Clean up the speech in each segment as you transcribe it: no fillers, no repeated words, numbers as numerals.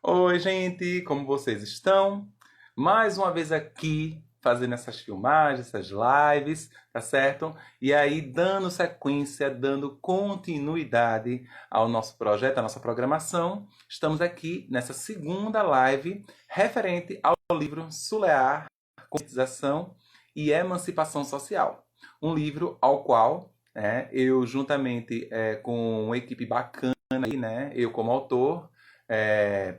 Oi, gente, como vocês estão? Mais uma vez aqui fazendo essas filmagens, essas lives, tá certo? E aí dando sequência, dando continuidade ao nosso projeto, à nossa programação. Estamos aqui nessa segunda live referente ao livro Sulear, Conscientização e Emancipação Social. Um livro ao qual eu juntamente com uma equipe bacana aí, né? Eu como autor,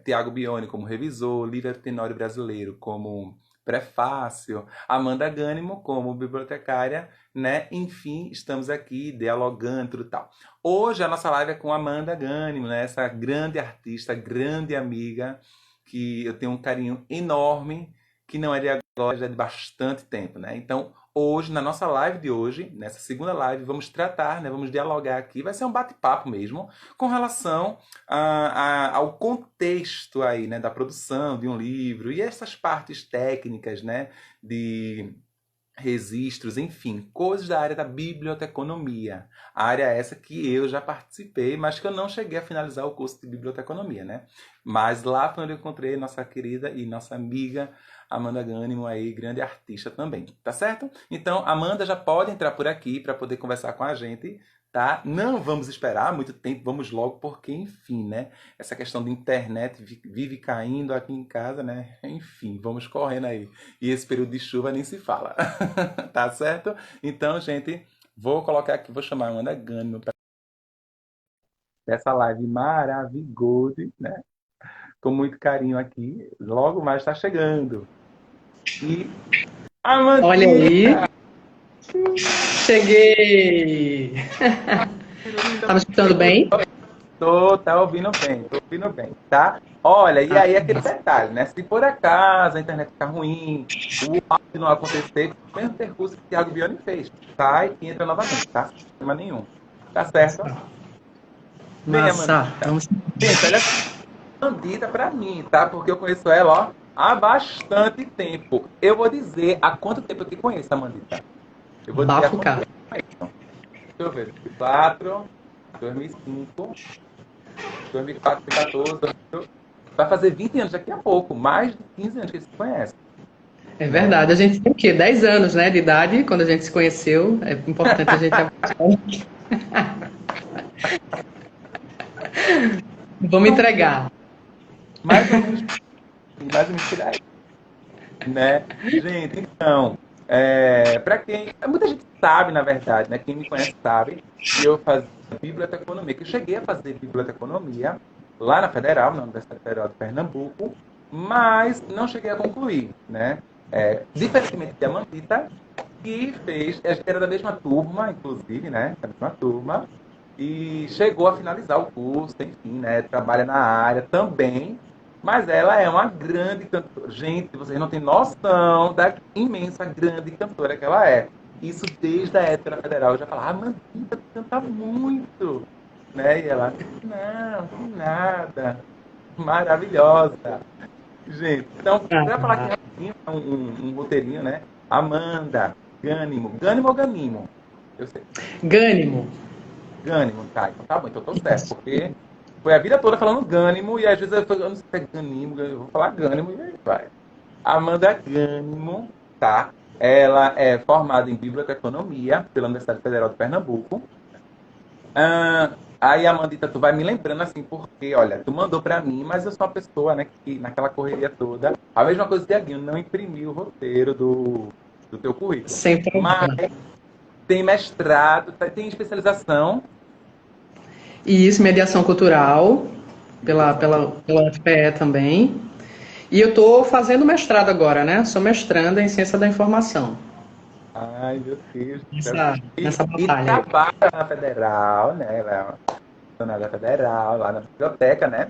Tiago Bione como revisor, Lívia Tenório Brasileiro como prefácio, Amanda Gânimo como bibliotecária, né? Enfim, estamos aqui dialogando e tudo tal. Hoje a nossa live é com Amanda Gânimo, né? Essa grande artista, grande amiga, que eu tenho um carinho enorme, que não é de agora, já é de bastante tempo, né? Então, hoje, na nossa live de hoje, nessa segunda live, vamos tratar, né? Vamos dialogar aqui, vai ser um bate-papo mesmo, com relação ao contexto aí, né, da produção de um livro e essas partes técnicas, né, de registros, enfim, coisas da área da biblioteconomia. A área essa que eu já participei, mas que eu não cheguei a finalizar o curso de biblioteconomia, né? Mas lá foi onde eu encontrei nossa querida e nossa amiga Amanda Gânimo aí, grande artista também, tá certo? Então, Amanda já pode entrar por aqui para poder conversar com a gente, tá? Não vamos esperar muito tempo, vamos logo, porque, enfim, né? Essa questão de internet vive caindo aqui em casa, né? Enfim, vamos correndo aí. E esse período de chuva nem se fala. Tá certo? Então, gente, vou colocar aqui, vou chamar a Amanda Gânimo para essa live maravilhosa, né? Com muito carinho aqui. Logo mais está chegando. E Olha Amandinha, aí, cheguei! linda, Tá me escutando bem? tá ouvindo bem, tô ouvindo bem, tá? Olha, e Ah, aí que aquele massa. detalhe, né? Se por acaso a internet ficar ruim, o áudio não acontecer, o mesmo percurso que o Thiago Bione fez. Sai e entra novamente, tá? Sem problema nenhum. Tá certo? Bem, Amanda, Massa. Vamos. gente, olha só, bandida pra mim, tá? Porque eu conheço ela, ó, há bastante tempo. Eu vou dizer há quanto tempo eu te conheço, Amandita. Eu vou dizer há Bafo, quanto cara. tempo eu te conheço. Deixa eu ver. 2004, 2005, 2004, 2014. Vai fazer 20 anos daqui a pouco. Mais de 15 anos que eles se conhecem, É né? verdade. A gente tem o quê? 10 anos, né, de idade, quando a gente se conheceu. É importante a gente avançar. Vamos Não, sim, entregar. mais ou menos por aí, né? Gente, então, para quem. Muita gente sabe, na verdade, né? Quem me conhece sabe que eu fazia biblioteconomia, que eu cheguei a fazer biblioteconomia lá na Federal, na Universidade Federal de Pernambuco, mas não cheguei a concluir, né? Diferentemente de Amandita, que fez, a gente era da mesma turma, inclusive, né? Da mesma turma, e chegou a finalizar o curso, enfim, né? Trabalha na área também, mas ela é uma grande cantora. Gente, vocês não têm noção da imensa, grande cantora que ela é. Isso desde a época da Federal. Eu já falava, ah, Mandita, tu canta muito. Né? E ela, não, que nada. Maravilhosa. Gente, então, para falar aqui Ah, rapidinho, um roteirinho, né? Amanda, Gânimo. Gânimo ou Ganimo? Eu sei. Gânimo. Gânimo, tá. Então tá bom, então tô certo. Porque foi a vida toda falando Gânimo e às vezes eu não sei se é Ganimo, eu vou falar Gânimo e aí vai. Amanda Gânimo, tá? Ela é formada em Biblioteconomia pela Universidade Federal de Pernambuco. Aí, Amandita, tu vai me lembrando assim, porque, olha, tu mandou pra mim, mas eu sou uma pessoa, né, que naquela correria toda, a mesma coisa que Tiaguinho, não imprimiu o roteiro do teu currículo. Sem Mas problema. tem mestrado, tem especialização E isso, mediação cultural, em pela, mediação. pela, pela FPE também. E eu estou fazendo mestrado agora, né? Sou mestranda em ciência da informação. Ai, meu Deus do céu. Nessa E batalha aí. trabalha na Federal, né? Ela é uma funcionária federal, lá na biblioteca, né?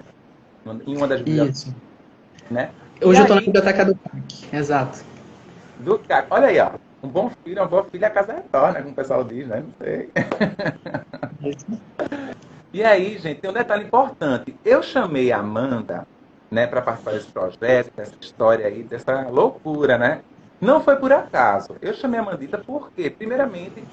Em uma das bibliotecas, Isso. né? E Hoje eu estou na aí, biblioteca do PAC. Exato. olha aí, ó. Um bom filho, uma boa filha, a casa retorna, como o pessoal diz, né? Não sei. E aí, gente, tem um detalhe importante. Eu chamei a Amanda, né, para participar desse projeto, dessa história aí, dessa loucura, né? Não foi por acaso. Eu chamei a Amandita porque, primeiramente,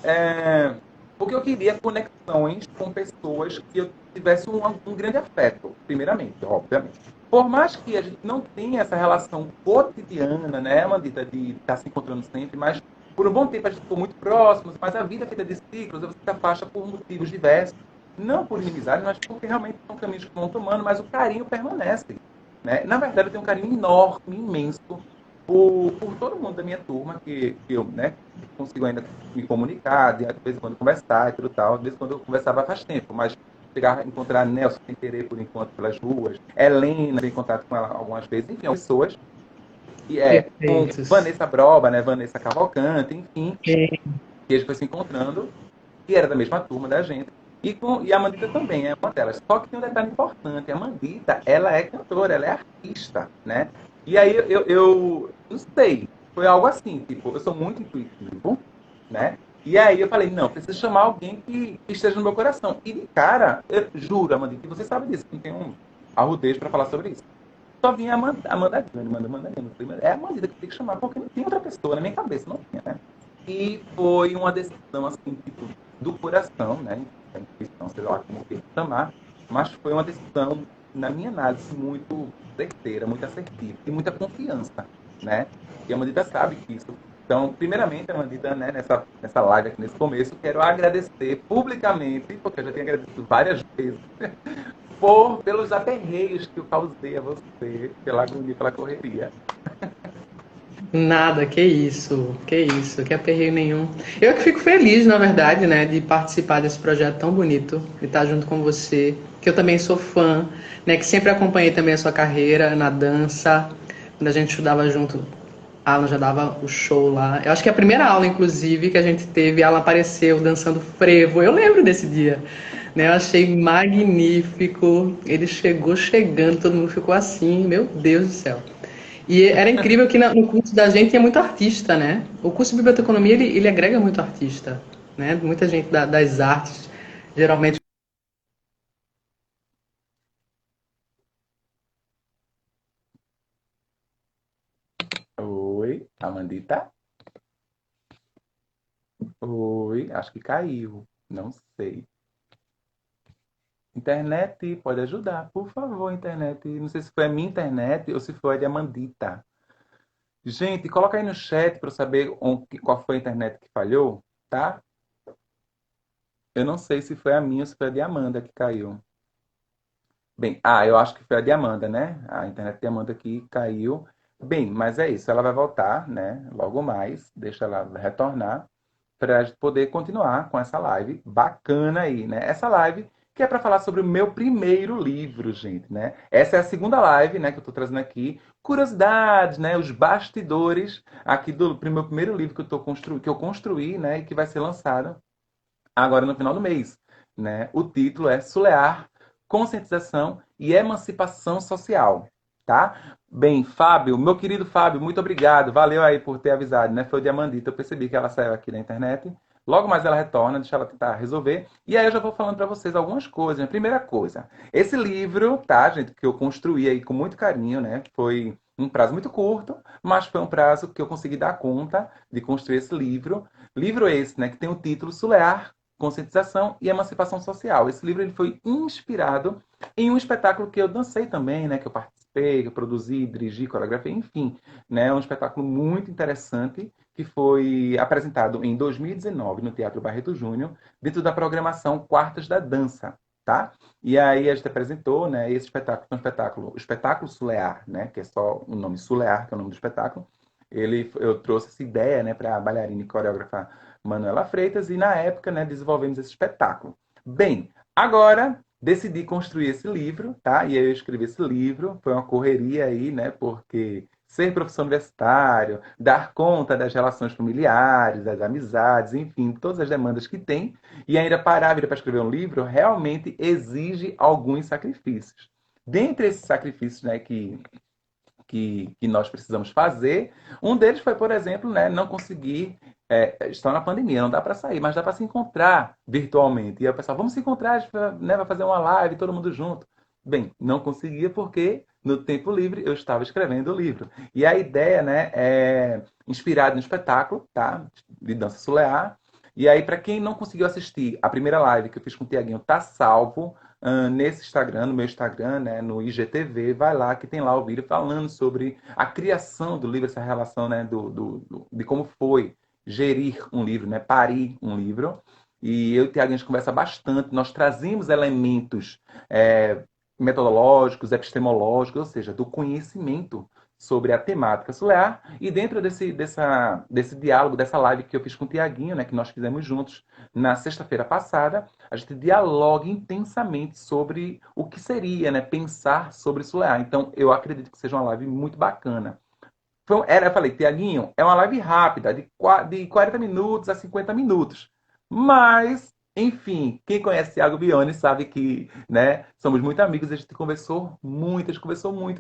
Porque eu queria conexões com pessoas que eu tivesse um grande afeto, primeiramente, obviamente. Por mais que a gente não tenha essa relação cotidiana, né, Mandita, de estar se encontrando sempre, mas por um bom tempo a gente ficou muito próximos, mas a vida é feita de ciclos, você se afasta por motivos diversos, não por inimizade, mas porque realmente são caminhos que vão tomando, mas o carinho permanece. Né? Na verdade, eu tenho um carinho enorme, imenso, por todo mundo da minha turma, que eu né, consigo ainda me comunicar, de vez em quando conversar e tudo tal. De vez em quando eu conversava faz tempo, mas chegar a encontrar Nelson sem querer por enquanto pelas ruas, Helena, em contato com ela algumas vezes, enfim, pessoas. E com Perfeitos. Vanessa Broba, né, Vanessa Cavalcante, enfim, É, que a gente foi se encontrando, que era da mesma turma da gente. E a Mandita também é uma delas. Só que tem um detalhe importante: a Mandita, ela é cantora, ela é artista, né? E aí eu não sei, foi algo assim, tipo, eu sou muito intuitivo, né? E aí eu falei, não, preciso chamar alguém que esteja no meu coração. E de cara, eu juro, Amandita, e você sabe disso, que não tem um arrudez para falar sobre isso. Só vinha Amanda Gani, Amanda Gani. É a Amanda que tem que chamar, porque não tem outra pessoa na minha cabeça, não tinha, né? E foi uma decisão, assim, tipo, do coração, né? A intuição, sei lá como que chamar, mas foi uma decisão, na minha análise, muito certeira, muito assertiva e muita confiança, né? E a Amandita sabe disso. Então, primeiramente, Amandita, né, nessa live aqui nesse começo, quero agradecer publicamente, porque eu já tenho agradecido várias vezes, pelos aperreios que eu causei a você, pela agonia, pela correria. nada, que isso, que aperreio nenhum. Eu que fico feliz, na verdade, né, de participar desse projeto tão bonito, de estar junto com você, que eu também sou fã, né, que sempre acompanhei também a sua carreira na dança, quando a gente estudava junto, a Alan já dava o show lá. Eu acho que a primeira aula, inclusive, que a gente teve, ela apareceu dançando frevo. Eu lembro desse dia. Né, eu achei magnífico. Ele chegou chegando, todo mundo ficou assim, meu Deus do céu. E era incrível que no curso da gente tinha muito artista, né? O curso de biblioteconomia ele agrega muito artista, né? Muita gente das artes, geralmente. Oi, Amandita? Oi, acho que caiu. Não sei. Internet, pode ajudar, por favor, internet. Não sei se foi a minha internet ou se foi a de Amandita. Gente, coloca aí no chat para eu saber qual foi a internet que falhou, tá? Eu não sei se foi a minha ou se foi a de Amanda que caiu. Bem, eu acho que foi a de Amanda, né? A internet de Amanda que caiu. Bem, mas é isso, ela vai voltar, né? Logo mais, deixa ela retornar para a gente poder continuar com essa live bacana aí, né? Essa live que é para falar sobre o meu primeiro livro, gente, né? Essa é a segunda live, né, que eu estou trazendo aqui. Curiosidades, né? Os bastidores aqui do meu primeiro livro que eu construí, né? E que vai ser lançado agora no final do mês, né? O título é Sulear, Conscientização e Emancipação Social, tá? Bem, Fábio, meu querido Fábio, muito obrigado. Valeu aí por ter avisado, né? Foi o Diamandita, eu percebi que ela saiu aqui da internet. Logo mais ela retorna, deixa ela tentar resolver. E aí eu já vou falando para vocês algumas coisas. Primeira coisa, esse livro, tá, gente, que eu construí aí com muito carinho, né? Foi um prazo muito curto, mas foi um prazo que eu consegui dar conta de construir esse livro. Livro esse, né, que tem o título Sulear, Conscientização e Emancipação Social. Esse livro ele foi inspirado em um espetáculo que eu dancei também, né, que eu participei, que eu produzi, dirigi, coreografei, enfim, né, um espetáculo muito interessante que foi apresentado em 2019 no Teatro Barreto Júnior, dentro da programação Quartas da Dança, tá? E aí a gente apresentou, né, esse espetáculo, o espetáculo Sulear, né, que é só o nome Sulear, que é o nome do espetáculo. Eu trouxe essa ideia, né, para a bailarina e coreógrafa Manuela Freitas, e na época, né, desenvolvemos esse espetáculo. Bem, agora decidi construir esse livro, tá? E aí eu escrevi esse livro, foi uma correria aí, né? Porque ser professor universitário, dar conta das relações familiares, das amizades, enfim, todas as demandas que tem, e ainda parar a vida para escrever um livro, realmente exige alguns sacrifícios. Dentre esses sacrifícios, né, que nós precisamos fazer. Um deles foi, por exemplo, né, não conseguir. Está na pandemia, não dá para sair, mas dá para se encontrar virtualmente. E aí o pessoal, vamos se encontrar, a gente vai fazer uma live, todo mundo junto. Bem, não conseguia porque no tempo livre eu estava escrevendo o livro. E a ideia, né, é inspirada no espetáculo, tá? De dança sulear. E aí, para quem não conseguiu assistir, a primeira live que eu fiz com o Tiaguinho tá salvo nesse Instagram, no meu Instagram, né, no IGTV. Vai lá, que tem lá o vídeo falando sobre a criação do livro, essa relação, né, de como foi gerir um livro, né, parir um livro. E eu e o Tiaguinho, a gente conversa bastante. Nós trazemos elementos metodológicos, epistemológicos, ou seja, do conhecimento sobre a temática Sulear. E dentro desse diálogo, dessa live que eu fiz com o Tiaguinho, né, que nós fizemos juntos na sexta-feira passada, a gente dialoga intensamente sobre o que seria, né, pensar sobre Sulear. Então, eu acredito que seja uma live muito bacana. Eu falei, Tiaguinho, é uma live rápida, de 40 minutos a 50 minutos. Mas, enfim, quem conhece Thiago Bione sabe que, né, somos muito amigos, a gente conversou muito,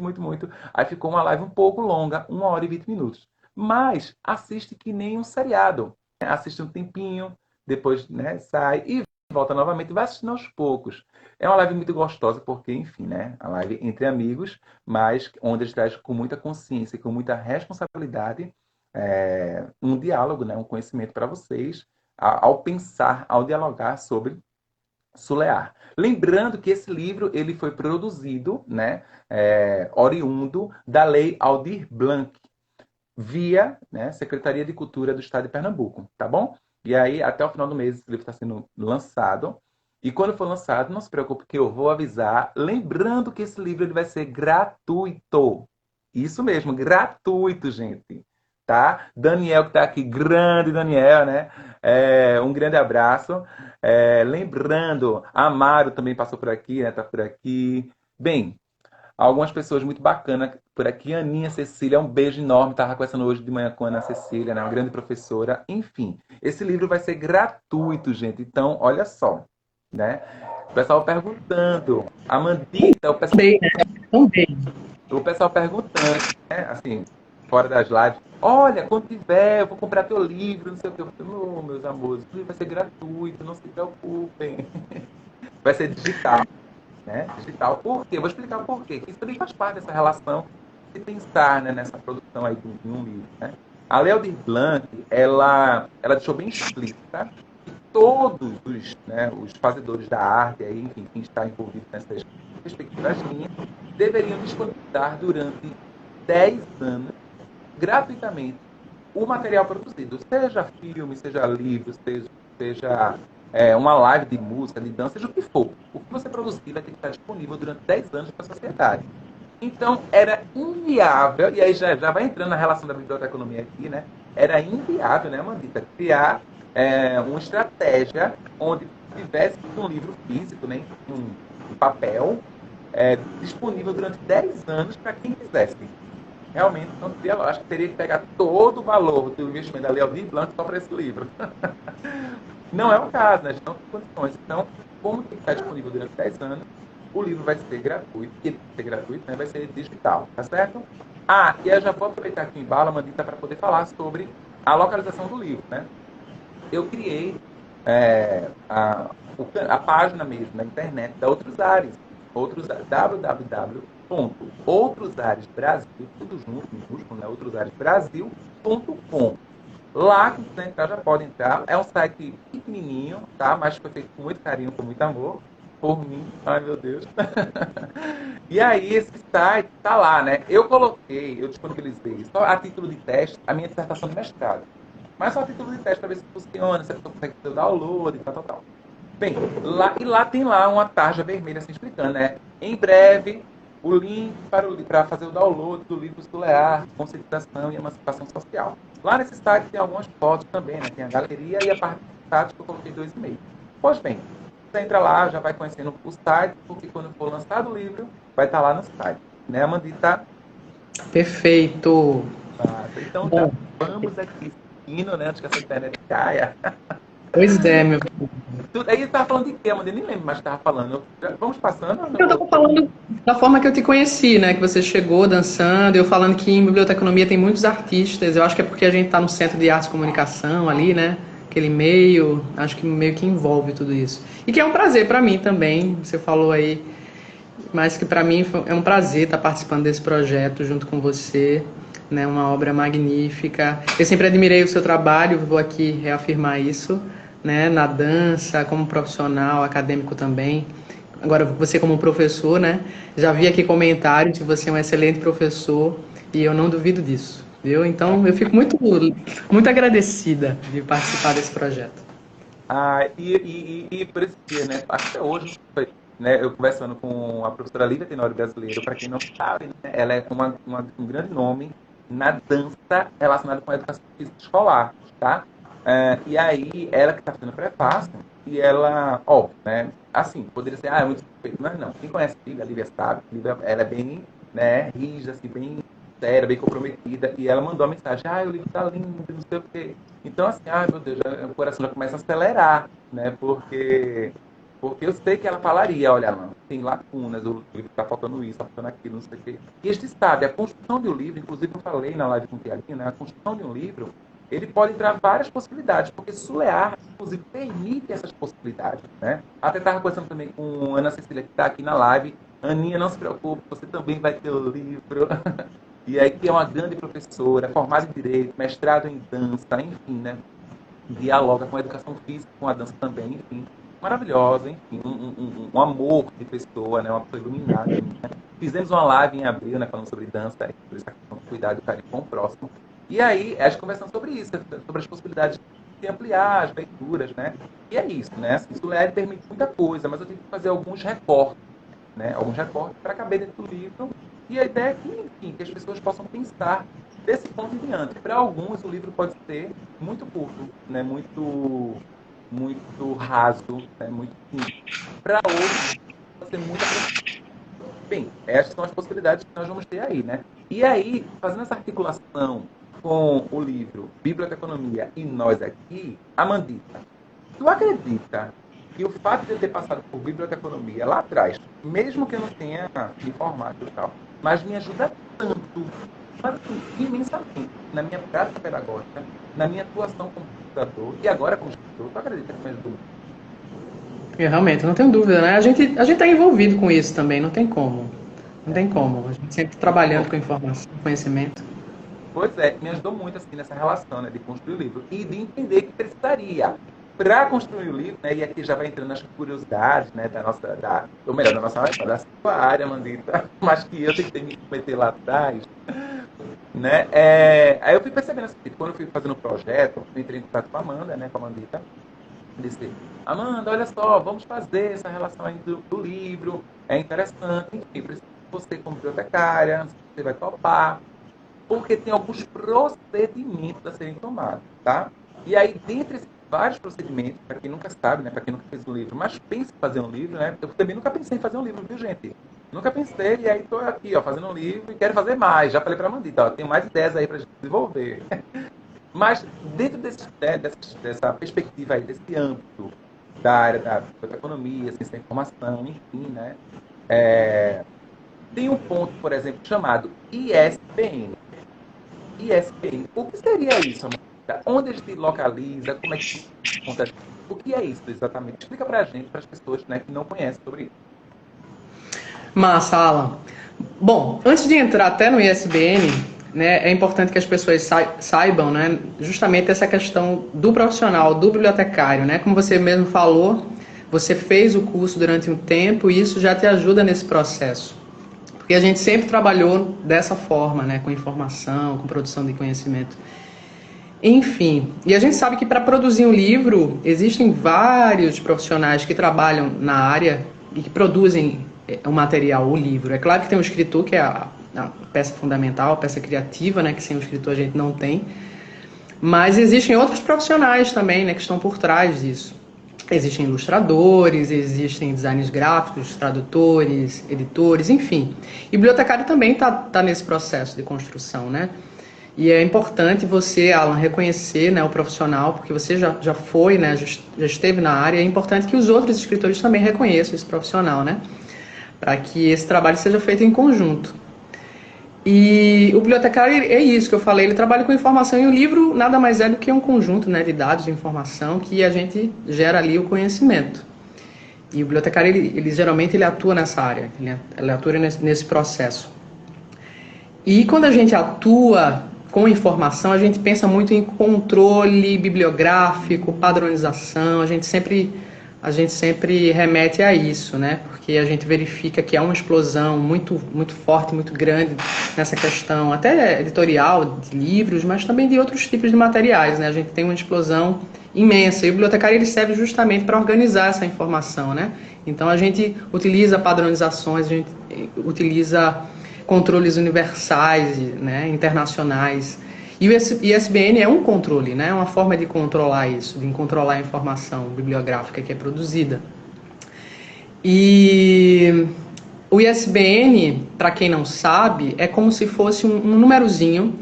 muito, muito. Aí ficou uma live um pouco longa, 1 hora e 20 minutos. Mas assiste que nem um seriado. Assiste um tempinho, depois, né, sai e volta novamente, vai assistindo aos poucos. É uma live muito gostosa, porque, enfim, né, a live entre amigos, mas onde a gente traz com muita consciência e com muita responsabilidade um diálogo, né, um conhecimento para vocês, ao pensar, ao dialogar sobre Sulear. Lembrando que esse livro ele foi produzido, né, oriundo da Lei Aldir Blanc, via, né, Secretaria de Cultura do Estado de Pernambuco, tá bom? E aí, até o final do mês, esse livro está sendo lançado. E quando for lançado, não se preocupe que eu vou avisar. Lembrando que esse livro ele vai ser gratuito. Isso mesmo, gratuito, gente. Tá? Daniel, que está aqui, grande Daniel, né? Um grande abraço. Lembrando, Amaro também passou por aqui, né? Tá por aqui. Bem, algumas pessoas muito bacanas por aqui. Aninha Cecília, um beijo enorme. Estava conversando hoje de manhã com a Ana Cecília, né? Uma grande professora. Enfim, esse livro vai ser gratuito, gente. Então, olha só, né? O pessoal perguntando. Amandita, o pessoal perguntando, né? Assim, fora das lives. Olha, quando tiver, eu vou comprar teu livro, não sei o que. Eu falei, oh, meus amores, o livro vai ser gratuito, não se preocupem. Vai ser digital. Né? Digital. Por quê? Vou explicar por quê. Isso também faz parte dessa relação de pensar, né, nessa produção aí de um livro. Né? A Lei Aldir Blanc, ela deixou bem explícita que todos os fazedores da arte, aí, enfim, quem está envolvido nessas respectivas linhas, deveriam disponibilizar durante 10 anos, gratuitamente, o material produzido. Seja filme, seja livro, seja uma live de música, de dança, seja o que for. O que você produzir vai ter que estar disponível durante 10 anos para a sociedade. Então, era inviável, e aí já vai entrando na relação da biblioteconomia aqui, né? Era inviável, né, Mandita, criar uma estratégia onde tivesse um livro físico, né, um papel, disponível durante 10 anos para quem quisesse. Realmente, não teria, acho que teria que pegar todo o valor do investimento da Lei Aldir Blanc só para esse livro. Não é o caso, né? A gente não tem condições. Então, como tem que estar disponível durante 10 anos, o livro vai ser gratuito, e ser gratuito, né? Vai ser digital, tá certo? E eu já vou aproveitar aqui em bala, Mandita, para poder falar sobre a localização do livro, né? Eu criei a página mesmo na internet da Outros Ares, www.outrosaresbrasil, tudo junto, minúsculo, né? outrosaresbrasil.com. Lá, quem quiser entrar, já pode entrar. É um site pequenininho, tá? Mas foi feito com muito carinho, com muito amor. Por mim. Ai, meu Deus. E aí, esse site tá lá, né? Eu disponibilizei, só a título de teste, a minha dissertação de mestrado. Mas só a título de teste para ver se funciona, se a pessoa consegue fazer o download e tal. Bem, lá tem lá uma tarja vermelha assim explicando, né? Em breve, o link para fazer o download do livro Sulear, Conscientização e Emancipação Social. Lá nesse site tem algumas fotos também, né? Tem a galeria e a parte do site que eu coloquei 2,5. Pois bem, você entra lá, já vai conhecendo o site, porque quando for lançado o livro, vai estar lá no site. Né, Amandita? Perfeito. Então, já vamos aqui seguindo, né? Antes que essa internet caia. Pois é, meu filho. Aí você estava falando de quê, Amanda? Eu nem lembro mais o que estava falando. Vamos passando? Eu estava falando da forma que eu te conheci, né? Que você chegou dançando, eu falando que em biblioteconomia tem muitos artistas. Eu acho que é porque a gente está no Centro de Arte e Comunicação ali, né? Aquele meio, acho que meio que envolve tudo isso. E que é um prazer para mim também, você falou aí, mas que para mim é um prazer estar participando desse projeto junto com você, né? Uma obra magnífica. Eu sempre admirei o seu trabalho, vou aqui reafirmar isso, né, na dança, como profissional, acadêmico também. Agora, você como professor, né, já vi aqui comentários que você é um excelente professor e eu não duvido disso, viu? Então, eu fico muito agradecida de participar desse projeto. E por esse dia, né? Até hoje, né, eu conversando com a professora Lívia Tenório Brasileiro, para quem não sabe, né, ela é um grande nome na dança relacionada com a educação física escolar, tá? E aí, ela que está fazendo prefácio, e ela, óbvio, né? Assim, poderia ser, é muito suspeito, mas não. Quem conhece a Lívia sabe, a Lívia, ela é bem, né, rígida, assim, bem séria, bem comprometida, e ela mandou a mensagem, o livro tá lindo, não sei o quê. Então, assim, meu Deus, o coração já começa a acelerar, né? Porque eu sei que ela falaria, olha, Alan, tem lacunas, o livro está faltando isso, está faltando aquilo, não sei o quê. E a gente sabe, a construção de um livro, inclusive eu falei na live com o Tiaguinho, né? A construção de um livro, ele pode entrar várias possibilidades, porque Sulear, inclusive, permite essas possibilidades, né? Até estava conversando também com Ana Cecília, que está aqui na live. Aninha, não se preocupe, você também vai ter o livro. E aí, que é uma grande professora, formada em Direito, mestrado em Dança, enfim, né? Dialoga com a educação física, com a dança também, enfim. Maravilhosa, enfim. Um amor de pessoa, né? Uma pessoa iluminada. Né? Fizemos uma live em abril, né? Falando sobre dança, sobre essa questão do cuidado e carinho com o próximo. E aí, a gente conversando sobre isso, sobre as possibilidades de ampliar as leituras, né? E é isso, né? Assim, isso permite muita coisa, mas eu tenho que fazer alguns recortes, né? Alguns recortes para caber dentro do livro. E a ideia é que, enfim, que as pessoas possam pensar desse ponto em diante. Para alguns, o livro pode ser muito curto, né? Muito raso, né? Muito simples. Para outros, pode ser muito aprofundado. Bem, essas são as possibilidades que nós vamos ter aí, né? E aí, fazendo essa articulação com o livro Biblioteconomia e Nós Aqui, Amandita, tu acredita que o fato de eu ter passado por biblioteconomia lá atrás, mesmo que eu não tenha me formado e tal, mas me ajuda tanto, mas assim, imensamente, na minha prática pedagógica, na minha atuação como pesquisador e agora como escritor, tu acredita que me ajudou? Eu realmente, não tenho dúvida, né? A gente está envolvido com isso também, não tem como. Não tem como. A gente sempre trabalhando com informação, conhecimento. Pois é, me ajudou muito assim nessa relação, né, de construir o livro e de entender que precisaria para construir o livro, né, e aqui já vai entrando nas curiosidades, né, ou melhor, da nossa área, da sua área, Mandita, mas que eu tentei me meter lá atrás, né, aí eu fui percebendo assim, quando eu fui fazendo o projeto, eu entrei em contato com a Amanda, né, com a Mandita, disse, Amanda, olha só, vamos fazer essa relação aí do livro, é interessante, enfim, preciso de você como bibliotecária, você vai topar, porque tem alguns procedimentos a serem tomados, tá? E aí, dentre esses vários procedimentos, para quem nunca sabe, né, para quem nunca fez um livro, mas pensa em fazer um livro, né? Eu também nunca pensei em fazer um livro, viu, gente? Nunca pensei, e aí estou aqui, ó, fazendo um livro e quero fazer mais. Já falei para a Mandita, ó, tem mais ideias aí para a gente desenvolver. Mas dentro dessa perspectiva aí, desse âmbito da área da economia, ciência da informação, enfim, né? Tem um ponto, por exemplo, chamado ISBN. ISBN. O que seria isso, Amanda? Onde ele se localiza? Como é que se acontece? O que é isso exatamente? Explica pra gente, para as pessoas, né, que não conhecem sobre isso. Massa, Alan. Bom, antes de entrar até no ISBN, né, é importante que as pessoas saibam, né, justamente essa questão do profissional, do bibliotecário, né? Como você mesmo falou, você fez o curso durante um tempo e isso já te ajuda nesse processo. Porque a gente sempre trabalhou dessa forma, né, com informação, com produção de conhecimento. Enfim, e a gente sabe que para produzir um livro, existem vários profissionais que trabalham na área e que produzem o material, o livro. É claro que tem o escritor, que é a peça fundamental, a peça criativa, né, que sem o escritor a gente não tem. Mas existem outros profissionais também, né, que estão por trás disso. Existem ilustradores, existem designers gráficos, tradutores, editores, enfim. E bibliotecário também está nesse processo de construção, né? E é importante você, Alan, reconhecer, né, o profissional, porque você já foi, né, já esteve na área. É importante que os outros escritores também reconheçam esse profissional, né? Para que esse trabalho seja feito em conjunto. E o bibliotecário é isso que eu falei, ele trabalha com informação e o livro nada mais é do que um conjunto, né, de dados de informação que a gente gera ali o conhecimento. E o bibliotecário, ele geralmente ele atua nessa área, ele atua nesse processo. E quando a gente atua com informação, a gente pensa muito em controle bibliográfico, padronização, a gente sempre remete a isso, né? Porque a gente verifica que há uma explosão muito, muito forte, muito grande nessa questão, até editorial, de livros, mas também de outros tipos de materiais, né? A gente tem uma explosão imensa, e o bibliotecário ele serve justamente para organizar essa informação, né? Então a gente utiliza padronizações, a gente utiliza controles universais, né, internacionais. E o ISBN é um controle, né, uma forma de controlar isso, de controlar a informação bibliográfica que é produzida. E o ISBN, para quem não sabe, é como se fosse um númerozinho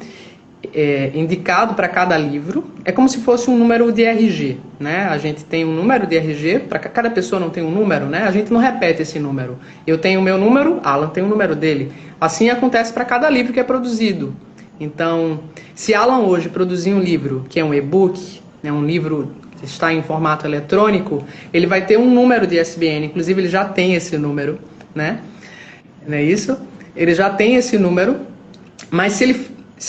indicado para cada livro. É como se fosse um número de RG, né? A gente tem um número de RG, para cada pessoa não tem um número, né? A gente não repete esse número. Eu tenho o meu número, Alan tem o número dele. Assim acontece para cada livro que é produzido. Então, se Alan hoje produzir um livro que é um e-book, né, um livro que está em formato eletrônico, ele vai ter um número de ISBN, inclusive ele já tem esse número, né? Não é isso? Ele já tem esse número, mas se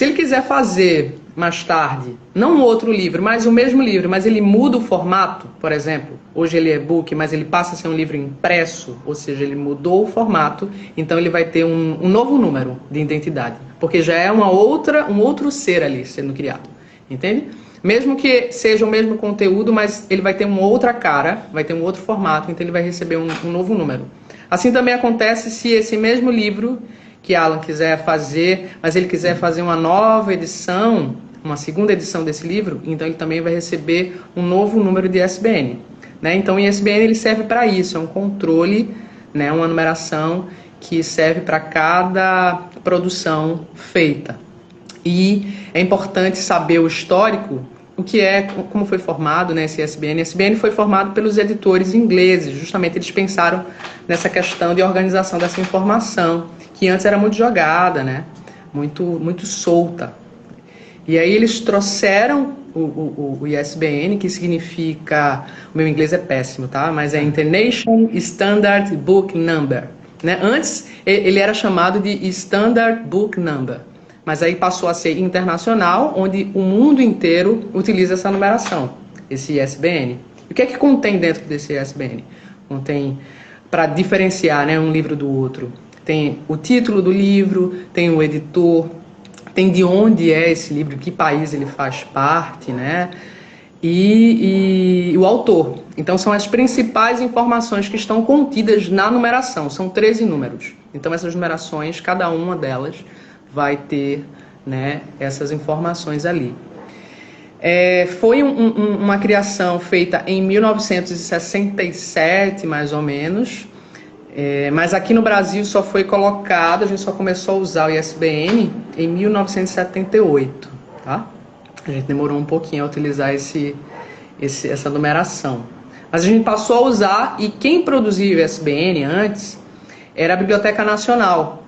ele quiser fazer mais tarde, não um outro livro, mas o mesmo livro, mas ele muda o formato, por exemplo, hoje ele é e-book, mas ele passa a ser um livro impresso, ou seja, ele mudou o formato, então ele vai ter um novo número de identidade, porque já é um outro ser ali sendo criado, entende? Mesmo que seja o mesmo conteúdo, mas ele vai ter uma outra cara, vai ter um outro formato, então ele vai receber um novo número. Assim também acontece se esse mesmo livro que Alan quiser fazer, mas ele quiser fazer uma nova edição, uma segunda edição desse livro, então ele também vai receber um novo número de ISBN, né? Então o ISBN ele serve para isso, é um controle, né, uma numeração que serve para cada produção feita. E é importante saber o histórico, o que é, como foi formado, né, esse ISBN. Esse ISBN foi formado pelos editores ingleses, justamente eles pensaram nessa questão de organização dessa informação, que antes era muito jogada, né, muito solta. E aí eles trouxeram o ISBN, que significa, o meu inglês é péssimo, tá? Mas é International Standard Book Number, né? Antes ele era chamado de Standard Book Number, mas aí passou a ser internacional, onde o mundo inteiro utiliza essa numeração, esse ISBN. E o que é que contém dentro desse ISBN? Contém, para diferenciar, né, um livro do outro, tem o título do livro, tem o editor, tem de onde é esse livro, que país ele faz parte, né? E o autor. Então são as principais informações que estão contidas na numeração, são 13 números. Então essas numerações, cada uma delas vai ter, né, essas informações ali. Foi uma criação feita em 1967, mais ou menos, mas aqui no Brasil só foi colocado, a gente só começou a usar o ISBN em 1978, tá? A gente demorou um pouquinho a utilizar essa numeração. Mas a gente passou a usar, e quem produzia o ISBN antes era a Biblioteca Nacional,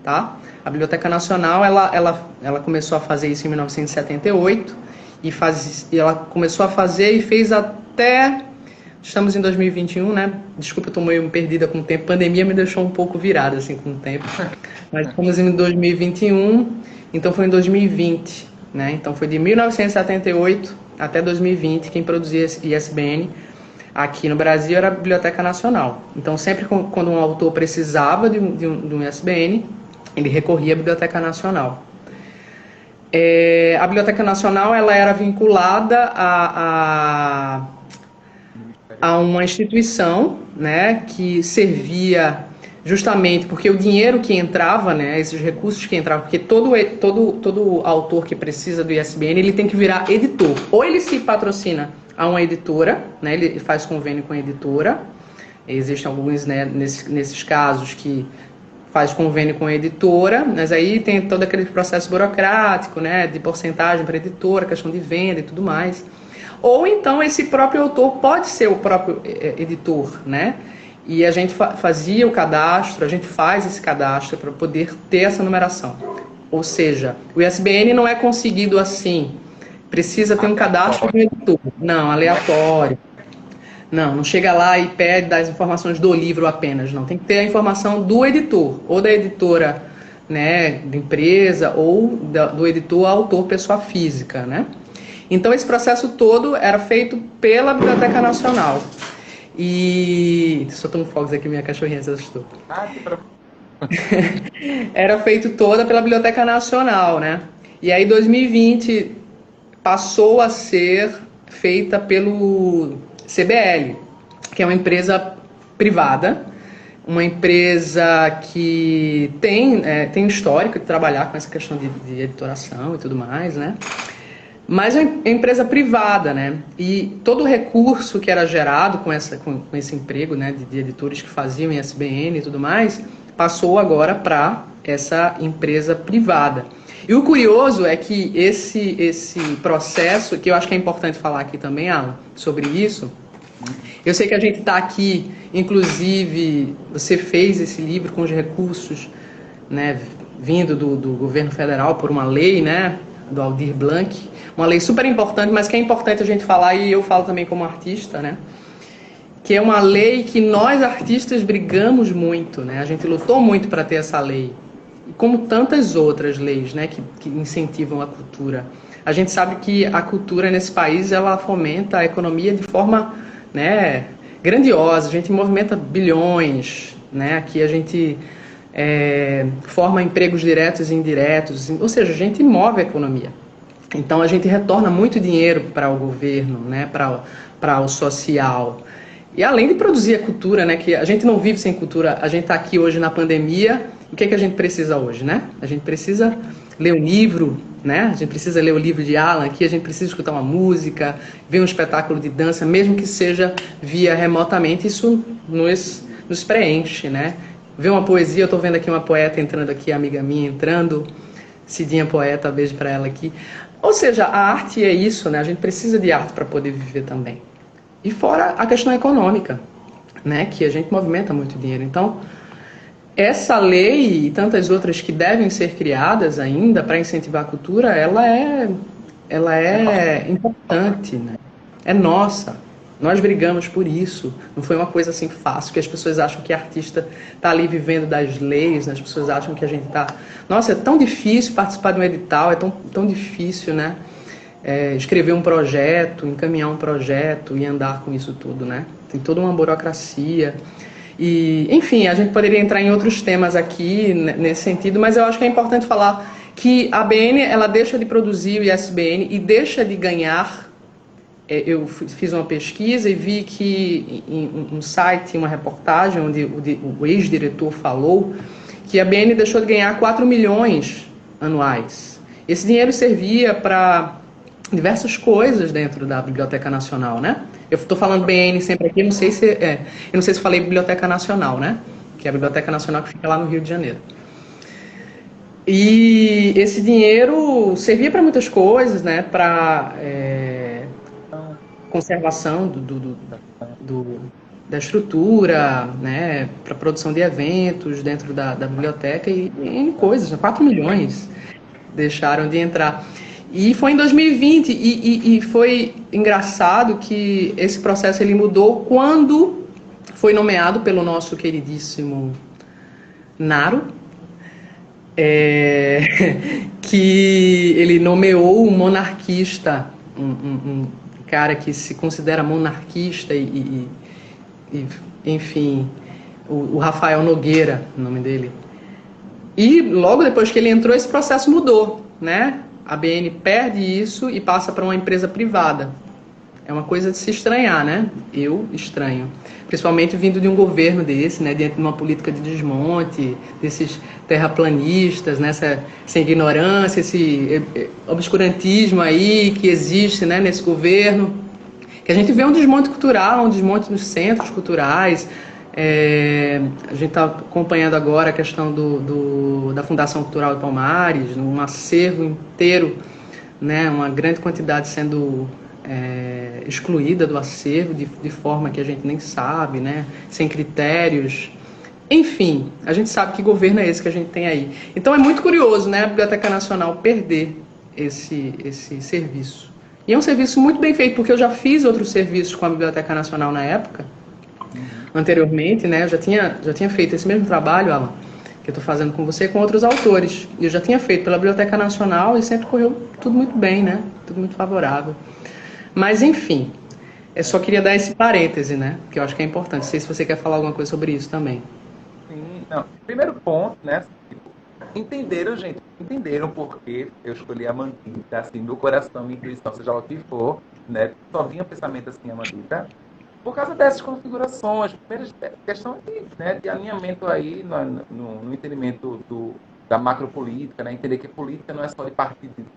tá? A Biblioteca Nacional, ela começou a fazer isso em 1978, e ela começou a fazer e fez até... Estamos em 2021, né? Desculpa, eu estou meio perdida com o tempo. A pandemia me deixou um pouco virada assim, com o tempo. Mas estamos em 2021, então foi em 2020, né? Então foi de 1978 até 2020, quem produzia ISBN aqui no Brasil era a Biblioteca Nacional. Então sempre quando um autor precisava de um ISBN, ele recorria à Biblioteca Nacional. A Biblioteca Nacional ela era vinculada a uma instituição, né, que servia justamente porque o dinheiro que entrava, né, esses recursos que entravam, porque todo autor que precisa do ISBN, ele tem que virar editor. Ou ele se patrocina a uma editora, né, ele faz convênio com a editora. Existem alguns, né, nesses casos que faz convênio com a editora, mas aí tem todo aquele processo burocrático, né, de porcentagem para a editora, questão de venda e tudo mais. Ou então esse próprio autor pode ser o próprio editor, né? E a gente fazia o cadastro, a gente faz esse cadastro para poder ter essa numeração. Ou seja, o ISBN não é conseguido assim, precisa ter um cadastro do editor. Não, aleatório. Não chega lá e pede as informações do livro apenas, não. Tem que ter a informação do editor, ou da editora, né, de empresa ou do editor a autor pessoa física, né? Então esse processo todo era feito pela Biblioteca Nacional. E soltando fogos aqui, minha cachorrinha se assustou. Era feito toda pela Biblioteca Nacional, né? E aí 2020 passou a ser feita pelo CBL, que é uma empresa privada, uma empresa que tem histórico de trabalhar com essa questão de editoração e tudo mais, né? Mas é uma empresa privada, né? E todo o recurso que era gerado com esse emprego, né, de editores que faziam em ISBN e tudo mais, passou agora para essa empresa privada. E o curioso é que esse processo, que eu acho que é importante falar aqui também, Alan, sobre isso, eu sei que a gente está aqui, inclusive, você fez esse livro com os recursos, né, vindo do governo federal por uma lei, né, do Aldir Blanc, uma lei super importante, mas que é importante a gente falar, e eu falo também como artista, né, que é uma lei que nós artistas brigamos muito, né, a gente lutou muito para ter essa lei, como tantas outras leis, né, que incentivam a cultura. A gente sabe que a cultura nesse país, ela fomenta a economia de forma, né, grandiosa. A gente movimenta bilhões, né, aqui a gente forma empregos diretos e indiretos, ou seja, a gente move a economia. Então a gente retorna muito dinheiro para o governo, né, para o social. E além de produzir a cultura, né, que a gente não vive sem cultura, a gente está aqui hoje na pandemia. O que é que a gente precisa hoje, né? A gente precisa ler um livro, né? A gente precisa ler o livro de Alan aqui, a gente precisa escutar uma música, ver um espetáculo de dança, mesmo que seja via remotamente, isso nos preenche, né? Ver uma poesia, eu estou vendo aqui uma poeta entrando aqui, amiga minha entrando, Cidinha Poeta, beijo para ela aqui. Ou seja, a arte é isso, né? A gente precisa de arte para poder viver também. E fora a questão econômica, né? Que a gente movimenta muito dinheiro. Então, essa lei e tantas outras que devem ser criadas ainda para incentivar a cultura, ela é importante, né? É nossa. Nós brigamos por isso. Não foi uma coisa assim fácil, que as pessoas acham que artista está ali vivendo das leis, né? As pessoas acham que a gente está... Nossa, é tão difícil participar de um edital, é tão difícil, né? Escrever um projeto, encaminhar um projeto e andar com isso tudo, né? Tem toda uma burocracia. E, enfim, a gente poderia entrar em outros temas aqui nesse sentido, mas eu acho que é importante falar que a ABN, ela deixa de produzir o ISBN e deixa de ganhar. Eu fiz uma pesquisa e vi que em um site, uma reportagem, onde o ex-diretor falou que a ABN deixou de ganhar 4 milhões anuais. Esse dinheiro servia para diversas coisas dentro da Biblioteca Nacional, né? Eu estou falando BN sempre aqui, eu não sei se falei Biblioteca Nacional, né? Que é a Biblioteca Nacional que fica lá no Rio de Janeiro. E esse dinheiro servia para muitas coisas, né? Para conservação da estrutura, né? Para produção de eventos dentro da biblioteca e em coisas, 4 milhões deixaram de entrar. E foi em 2020, e foi engraçado que esse processo ele mudou quando foi nomeado pelo nosso queridíssimo Naro, que ele nomeou um monarquista, um cara que se considera monarquista enfim, o Rafael Nogueira, o nome dele. E logo depois que ele entrou, esse processo mudou, né? A ABN perde isso e passa para uma empresa privada. É uma coisa de se estranhar, né? Eu estranho. Principalmente vindo de um governo desse, né? Dentro de uma política de desmonte, desses terraplanistas, né? Essa ignorância, esse obscurantismo aí que existe, né? Nesse governo. Que a gente vê um desmonte cultural, um desmonte nos centros culturais. A gente está acompanhando agora a questão da Fundação Cultural de Palmares, um acervo inteiro, né, uma grande quantidade sendo excluída do acervo de forma que a gente nem sabe, né, sem critérios. Enfim, a gente sabe que governo é esse que a gente tem aí. Então é muito curioso, né, a Biblioteca Nacional perder esse serviço. E é um serviço muito bem feito, porque eu já fiz outros serviços com a Biblioteca Nacional na época, anteriormente, né? Eu já tinha feito esse mesmo trabalho, Alan, que eu estou fazendo com você, com outros autores. Eu já tinha feito pela Biblioteca Nacional e sempre correu tudo muito bem, né? Tudo muito favorável. Mas, enfim, eu só queria dar esse parêntese, né? Que eu acho que é importante. Não sei se você quer falar alguma coisa sobre isso também. Sim, não. Primeiro ponto, né? Tipo, entenderam, gente, entenderam por que eu escolhi a Mandita, assim, meu coração, minha intuição, seja lá o que for, né? Só vinha pensamento assim, a Mandita, por causa dessas configurações. Primeira questão de alinhamento aí no entendimento da macropolítica, né? Entender que política não é só de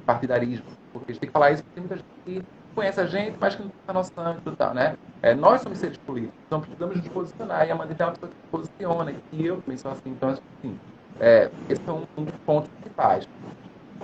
partidarismo, porque a gente tem que falar isso porque tem muita gente que conhece a gente, mas que não tem essa noção e tudo tal, né? Nós somos seres políticos, então precisamos nos posicionar, e a Mandita é uma pessoa que se posiciona, e eu também sou assim, então, assim, esse é um dos pontos principais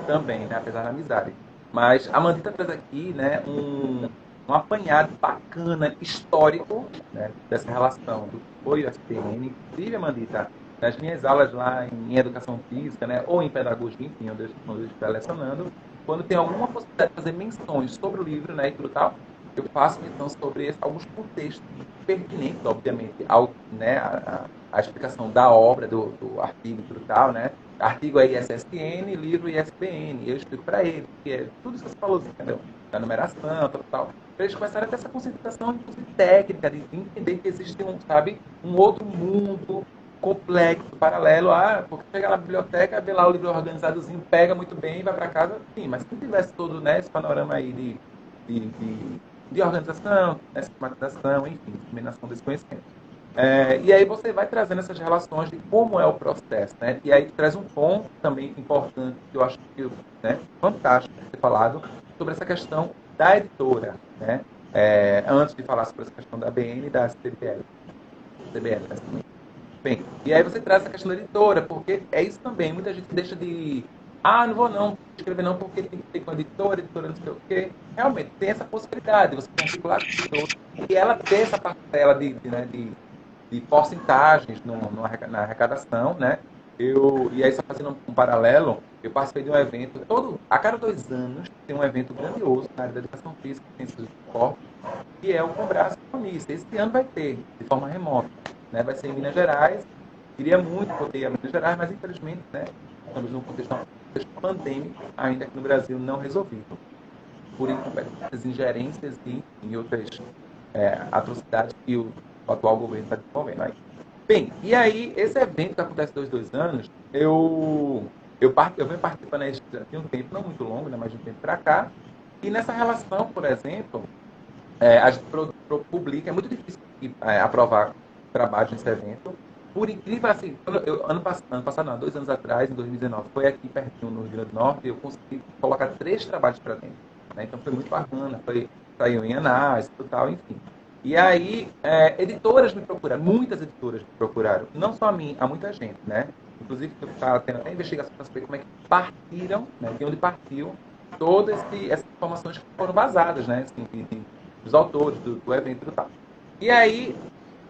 também, né? Apesar da amizade. Mas a Mandita traz aqui, né, um apanhado bacana, histórico, né, dessa relação do que foi o SPN. Inclusive, Amandita, nas minhas aulas lá em educação física, né, ou em pedagogia, enfim, onde eu estiver lecionando, quando tem alguma possibilidade de fazer menções sobre o livro, né, e tudo tal, eu faço menção sobre alguns contextos pertinentes, obviamente, né, a explicação da obra, do artigo e tudo tal, né? Artigo é ISSN, livro ISBN. Eu explico para ele, que é tudo isso que você falou, entendeu? Da numeração, tal. Para eles começarem a ter essa conscientização, inclusive técnica, de entender que existe um outro mundo complexo, paralelo porque chega na biblioteca, vê lá o livro organizadozinho, pega muito bem e vai para casa. Sim, mas se não tivesse todo, né, esse panorama aí de, de, de organização, né, sistematização, enfim, disseminação desse conhecimento. E aí você vai trazendo essas relações de como é o processo, né? E aí traz um ponto também importante, que eu acho que, né, fantástico ter falado, sobre essa questão da editora, né? Antes de falar sobre essa questão da BN e da CBL, né? Bem, e aí você traz essa questão da editora, porque é isso também, muita gente deixa de... não vou não escrever não, porque tem que ter com a editora não sei o quê. Realmente, tem essa possibilidade, você tem articular com a editora, e ela ter essa parcela né, de porcentagens na arrecadação, né? E aí, só fazendo um paralelo, eu participei de um evento, a cada 2 anos, tem um evento grandioso na área da educação física, ciências do esporte, que é o Combraço Comunista. Esse ano vai ter, de forma remota, né? Vai ser em Minas Gerais. Queria muito poder ir a Minas Gerais, mas infelizmente, né, estamos num contexto pandêmico, ainda que no Brasil não resolvido, por incompetências, ingerências e em outras atrocidades que o atual governo está desenvolvendo. Bem, e aí, esse evento que acontece 2 anos, eu venho participando aí de um tempo, não muito longo, né, mas de um tempo para cá, e nessa relação, por exemplo, a gente publica, é muito difícil aprovar trabalho nesse evento. Por incrível, assim, ano passado, não, 2 anos atrás, em 2019, foi aqui pertinho no Rio Grande do Norte, eu consegui colocar 3 trabalhos para dentro. Né? Então foi muito bacana, saiu em análise e tal, enfim. E aí, editoras me procuraram, muitas editoras me procuraram, não só a mim, a muita gente, né? Inclusive, eu estava tendo até investigação para saber como é que partiram, né? De onde partiu todas essas informações que foram vazadas, né? Assim, dos autores do evento e tal. E aí,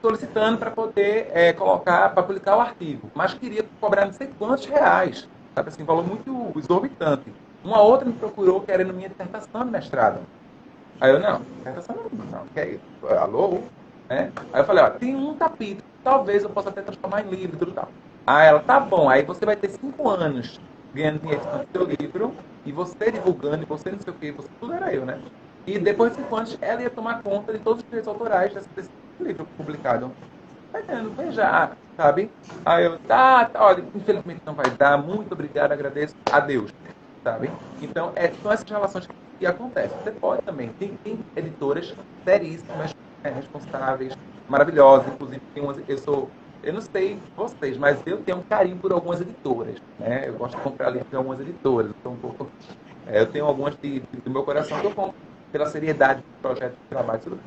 solicitando para poder para publicar o artigo, mas queria cobrar não sei quantos reais, sabe assim, valor muito exorbitante. Uma outra me procurou querendo minha dissertação de mestrado. Aí eu, não, dissertação não, que é isso? Alô? Né? Aí eu falei, ó, tem um capítulo, talvez eu possa até transformar em livro e tudo tal. Aí ela, tá bom, aí você vai ter 5 anos ganhando dinheiro com o seu livro, e você divulgando, e você não sei o que, você tudo era eu, né? E depois de 5 anos, ela ia tomar conta de todos os direitos autorais desse livro publicado. Tá entendendo? Veja, sabe? Aí eu, olha, infelizmente não vai dar, muito obrigado, agradeço, adeus, sabe? Então, são essas relações que acontecem. Você pode também, tem editoras seríssimas, responsáveis, maravilhosas, inclusive tem umas, eu não sei vocês, mas eu tenho um carinho por algumas editoras, né? Eu gosto de comprar livros de algumas editoras, então, eu tenho algumas do meu coração que eu compro pela seriedade do projeto de trabalho, tudo.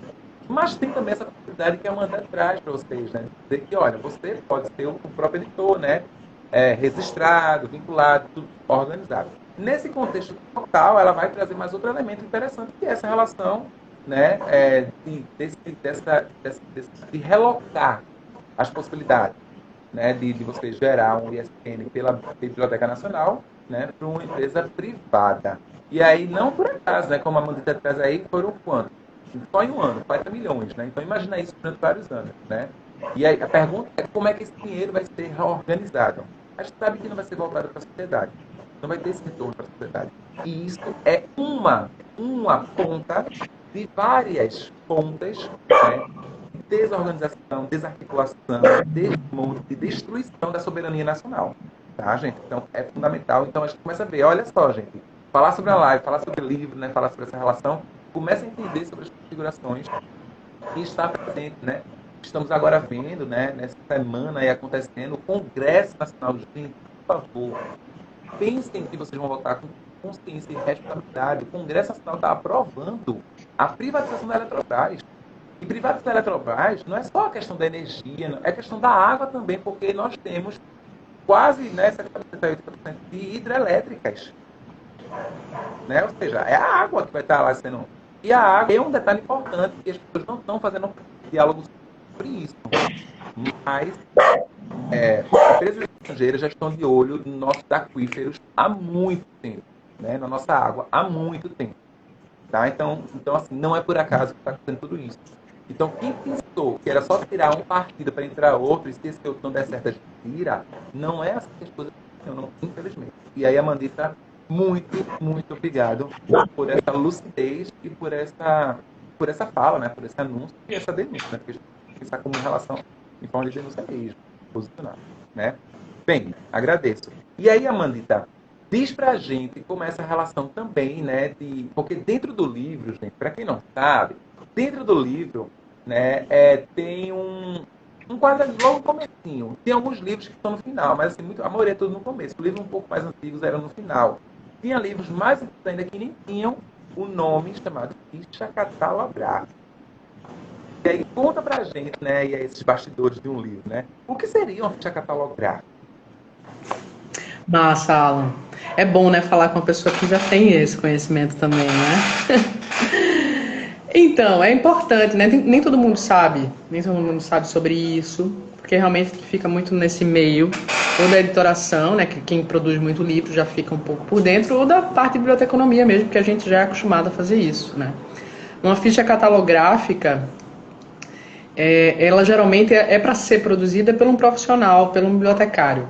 Mas tem também essa possibilidade que a Amanda traz para vocês, né? Dizer que, olha, você pode ser o próprio editor, né? Registrado, vinculado, tudo organizado. Nesse contexto total, ela vai trazer mais outro elemento interessante, que é essa relação, né? De relocar as possibilidades, né? De você gerar um ISBN pela Biblioteca Nacional, né? Para uma empresa privada. E aí, não por acaso, né? Como a Amanda traz aí, foram quantos? Só em um ano, 40 milhões, né? Então imagina isso durante vários anos, né? E aí a pergunta é como é que esse dinheiro vai ser reorganizado, a gente sabe que não vai ser voltado para a sociedade. Não vai ter esse retorno para a sociedade. E isso é uma ponta de várias pontas, né, de desorganização, desarticulação, desmonte, de destruição da soberania nacional. Tá, gente? Então, é fundamental. Então, a gente começa a ver, olha só, gente, falar sobre a live, falar sobre o livro, né, falar sobre essa relação, começa a entender sobre as configurações que está presente, né? Estamos agora vendo, né, nessa semana aí acontecendo, o Congresso Nacional. Gente, por favor, pensem que vocês vão votar com consciência e responsabilidade. O Congresso Nacional está aprovando a privatização da Eletrobras. E privatizar a Eletrobras não é só a questão da energia, é a questão da água também, porque nós temos quase, né, 70%, 80% de hidrelétricas. Né? Ou seja, é a água que vai estar lá sendo... E a água é um detalhe importante, que as pessoas não estão fazendo diálogo sobre isso. Mas empresas estrangeiras já estão de olho nos nossos aquíferos há muito tempo, né? Na nossa água há muito tempo. Tá? Então assim, não é por acaso que está acontecendo tudo isso. Então, quem pensou que era só tirar um partido para entrar outro, e se esse outro não der certo, a gente tira, não é assim que as coisas funcionam, infelizmente. E aí, Amandita, muito, muito obrigado por essa lucidez e por essa fala, né? Por esse anúncio e essa denúncia, né? Porque a gente tem que pensar como relação em forma de denúncia mesmo, posicionar, né? Bem, agradeço. E aí, Amandita, diz pra gente como é essa relação também, né? Porque dentro do livro, gente, para quem não sabe, dentro do livro, né, tem um quadro logo no comecinho. Tem alguns livros que estão no final, mas assim, a maioria é tudo no começo. Os livros um pouco mais antigos eram no final. Tinha livros mais antigos ainda que nem tinham o nome chamado ficha catalográfica. E aí conta pra gente, né, e aí esses bastidores de um livro, né? O que seria uma ficha catalográfica? Massa, Alan. É bom, né, falar com uma pessoa que já tem esse conhecimento também, né? Então, é importante, né? Nem todo mundo sabe, sobre isso, porque realmente fica muito nesse meio, ou da editoração, né? Que quem produz muito livro já fica um pouco por dentro, ou da parte de biblioteconomia mesmo, porque a gente já é acostumado a fazer isso, né? Uma ficha catalográfica, ela geralmente é para ser produzida por um profissional, por um bibliotecário.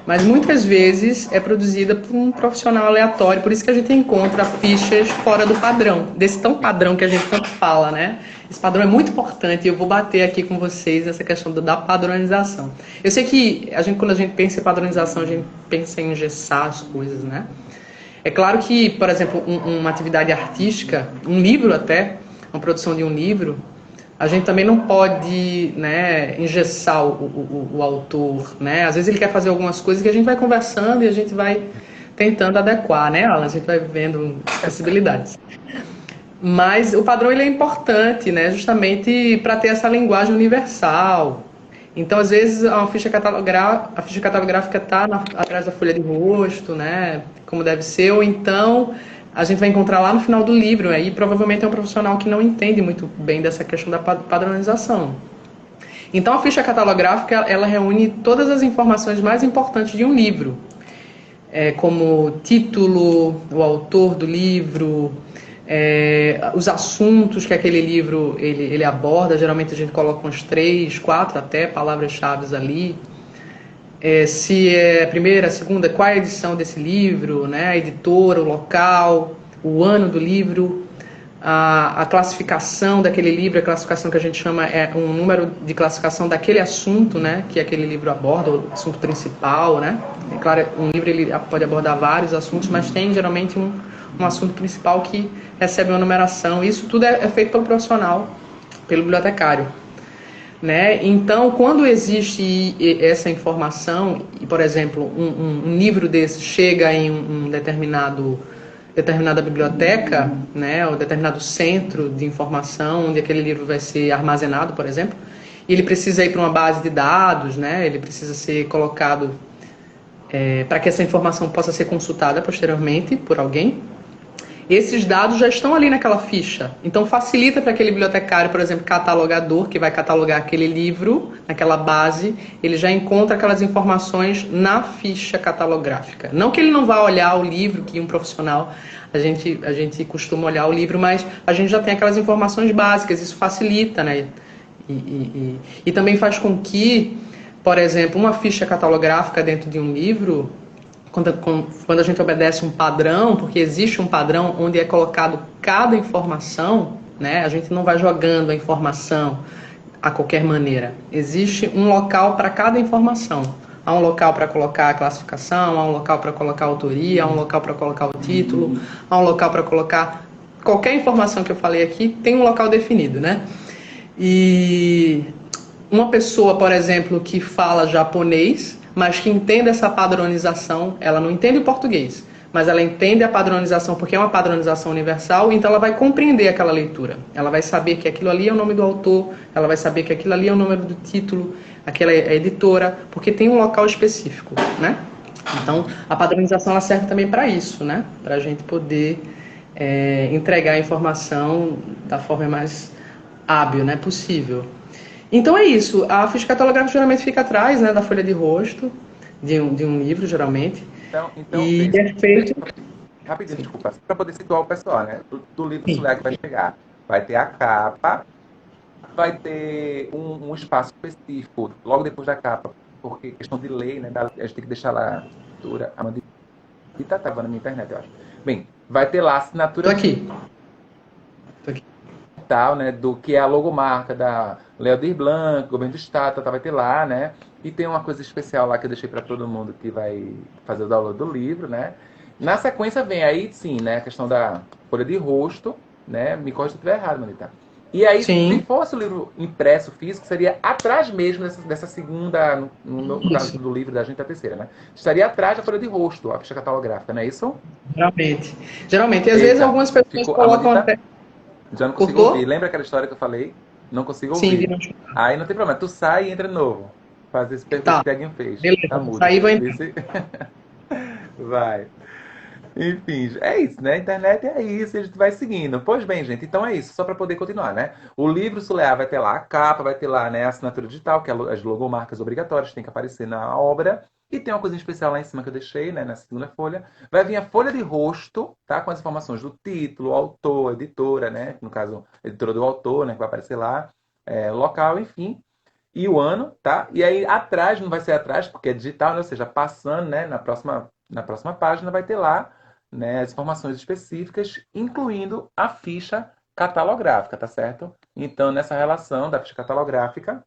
Mas muitas vezes é produzida por um profissional aleatório, por isso que a gente encontra fichas fora do padrão, desse tão padrão que a gente tanto fala, né? Esse padrão é muito importante e eu vou bater aqui com vocês nessa questão da padronização. Eu sei que quando a gente pensa em padronização, a gente pensa em engessar as coisas, né? É claro que, por exemplo, uma atividade artística, um livro até, uma produção de um livro, a gente também não pode, né, engessar o autor, né? Às vezes ele quer fazer algumas coisas que a gente vai conversando e a gente vai tentando adequar, né, Alan? A gente vai vendo possibilidades. Mas o padrão ele é importante, né, justamente para ter essa linguagem universal. Então, às vezes, a ficha catalográfica está atrás da folha de rosto, né, como deve ser, ou então a gente vai encontrar lá no final do livro, aí provavelmente é um profissional que não entende muito bem dessa questão da padronização. Então a ficha catalográfica, ela reúne todas as informações mais importantes de um livro, como título, o autor do livro, os assuntos que aquele livro ele aborda. Geralmente a gente coloca uns 3, 4 até palavras-chave ali. Se é a primeira, a segunda, qual é a edição desse livro, né? A editora, o local, o ano do livro, a classificação daquele livro, a classificação que a gente chama é um número de classificação daquele assunto, né? Que aquele livro aborda, o assunto principal, né? É claro, um livro ele pode abordar vários assuntos, mas tem geralmente um assunto principal que recebe uma numeração. Isso tudo é feito pelo profissional, pelo bibliotecário. Né? Então, quando existe essa informação, e, por exemplo, um livro desse chega em determinada biblioteca, né, ou determinado centro de informação, onde aquele livro vai ser armazenado, por exemplo, e ele precisa ir para uma base de dados, né, ele precisa ser colocado para que essa informação possa ser consultada posteriormente por alguém. Esses dados já estão ali naquela ficha. Então facilita para aquele bibliotecário, por exemplo, catalogador, que vai catalogar aquele livro, naquela base, ele já encontra aquelas informações na ficha catalográfica. Não que ele não vá olhar o livro, que um profissional, a gente costuma olhar o livro, mas a gente já tem aquelas informações básicas, isso facilita, né? E também faz com que por exemplo, uma ficha catalográfica dentro de um livro, quando a gente obedece um padrão, porque existe um padrão onde é colocado cada informação, né? A gente não vai jogando a informação a qualquer maneira. Existe um local para cada informação. Há um local para colocar a classificação, há um local para colocar a autoria, há um local para colocar o título, há um local para colocar qualquer informação que eu falei aqui, tem um local definido, né? E uma pessoa, por exemplo, que fala japonês, mas que entende essa padronização, ela não entende o português, mas ela entende a padronização porque é uma padronização universal, então ela vai compreender aquela leitura. Ela vai saber que aquilo ali é o nome do autor, ela vai saber que aquilo ali é o nome do título, aquela é a editora, porque tem um local específico, né? Então, a padronização ela serve também para isso, né? Para a gente poder entregar a informação da forma mais hábil, né, possível. Então é isso. A ficha catalográfica geralmente fica atrás, né, da folha de rosto de um livro, geralmente. Então E é feito. rapidinho, desculpa, para poder situar o pessoal, né? Do livro Sim. Sulé que vai chegar. Vai ter a capa, vai ter um espaço específico logo depois da capa, porque questão de lei, né? A gente tem que deixar lá a Amanda tá travando na minha internet, eu acho. Bem, vai ter lá a assinatura Tô aqui. tal, né, do que é a logomarca da Leodir Blanc, Governo do Estado, vai ter lá, né? E tem uma coisa especial lá que eu deixei para todo mundo que vai fazer o download do livro, né? Na sequência vem aí, sim, né, a questão da folha de rosto, né? Me corrija se eu estiver errado, Manita. E aí, se Sim. fosse o livro impresso, físico, seria atrás mesmo dessa segunda, no caso do livro da gente, a terceira, né? Estaria atrás da folha de rosto, a ficha catalográfica, não é isso? Geralmente. Geralmente. E às vezes Eita, algumas pessoas ficou, colocam Amandita, até. já não consigo ouvir. Cortou? Lembra aquela história que eu falei? Não consigo Sim, ouvir. viram. Aí não tem problema. Tu sai e entra de novo. Faz esse percurso Tá. que alguém fez. Beleza. Tá Vou mudo. sair e vou entrar. Vice? Vai. Enfim, é isso, né? A internet é isso, a gente vai seguindo. Pois bem, gente, então é isso, só para poder continuar, né? O livro Suleá vai ter lá a capa, vai ter lá, né, a assinatura digital, que é as logomarcas obrigatórias, tem que aparecer na obra. E tem uma coisa especial lá em cima que eu deixei, né, na segunda folha. Vai vir a folha de rosto, tá? Com as informações do título, autor, editora, né? No caso, editora do autor, né? Que vai aparecer lá, local, enfim. E o ano, tá? E aí atrás, não vai ser atrás, porque é digital, né? Ou seja, passando, né? Na próxima página vai ter lá, né, as informações específicas, incluindo a ficha catalográfica, tá certo? Então, nessa relação da ficha catalográfica,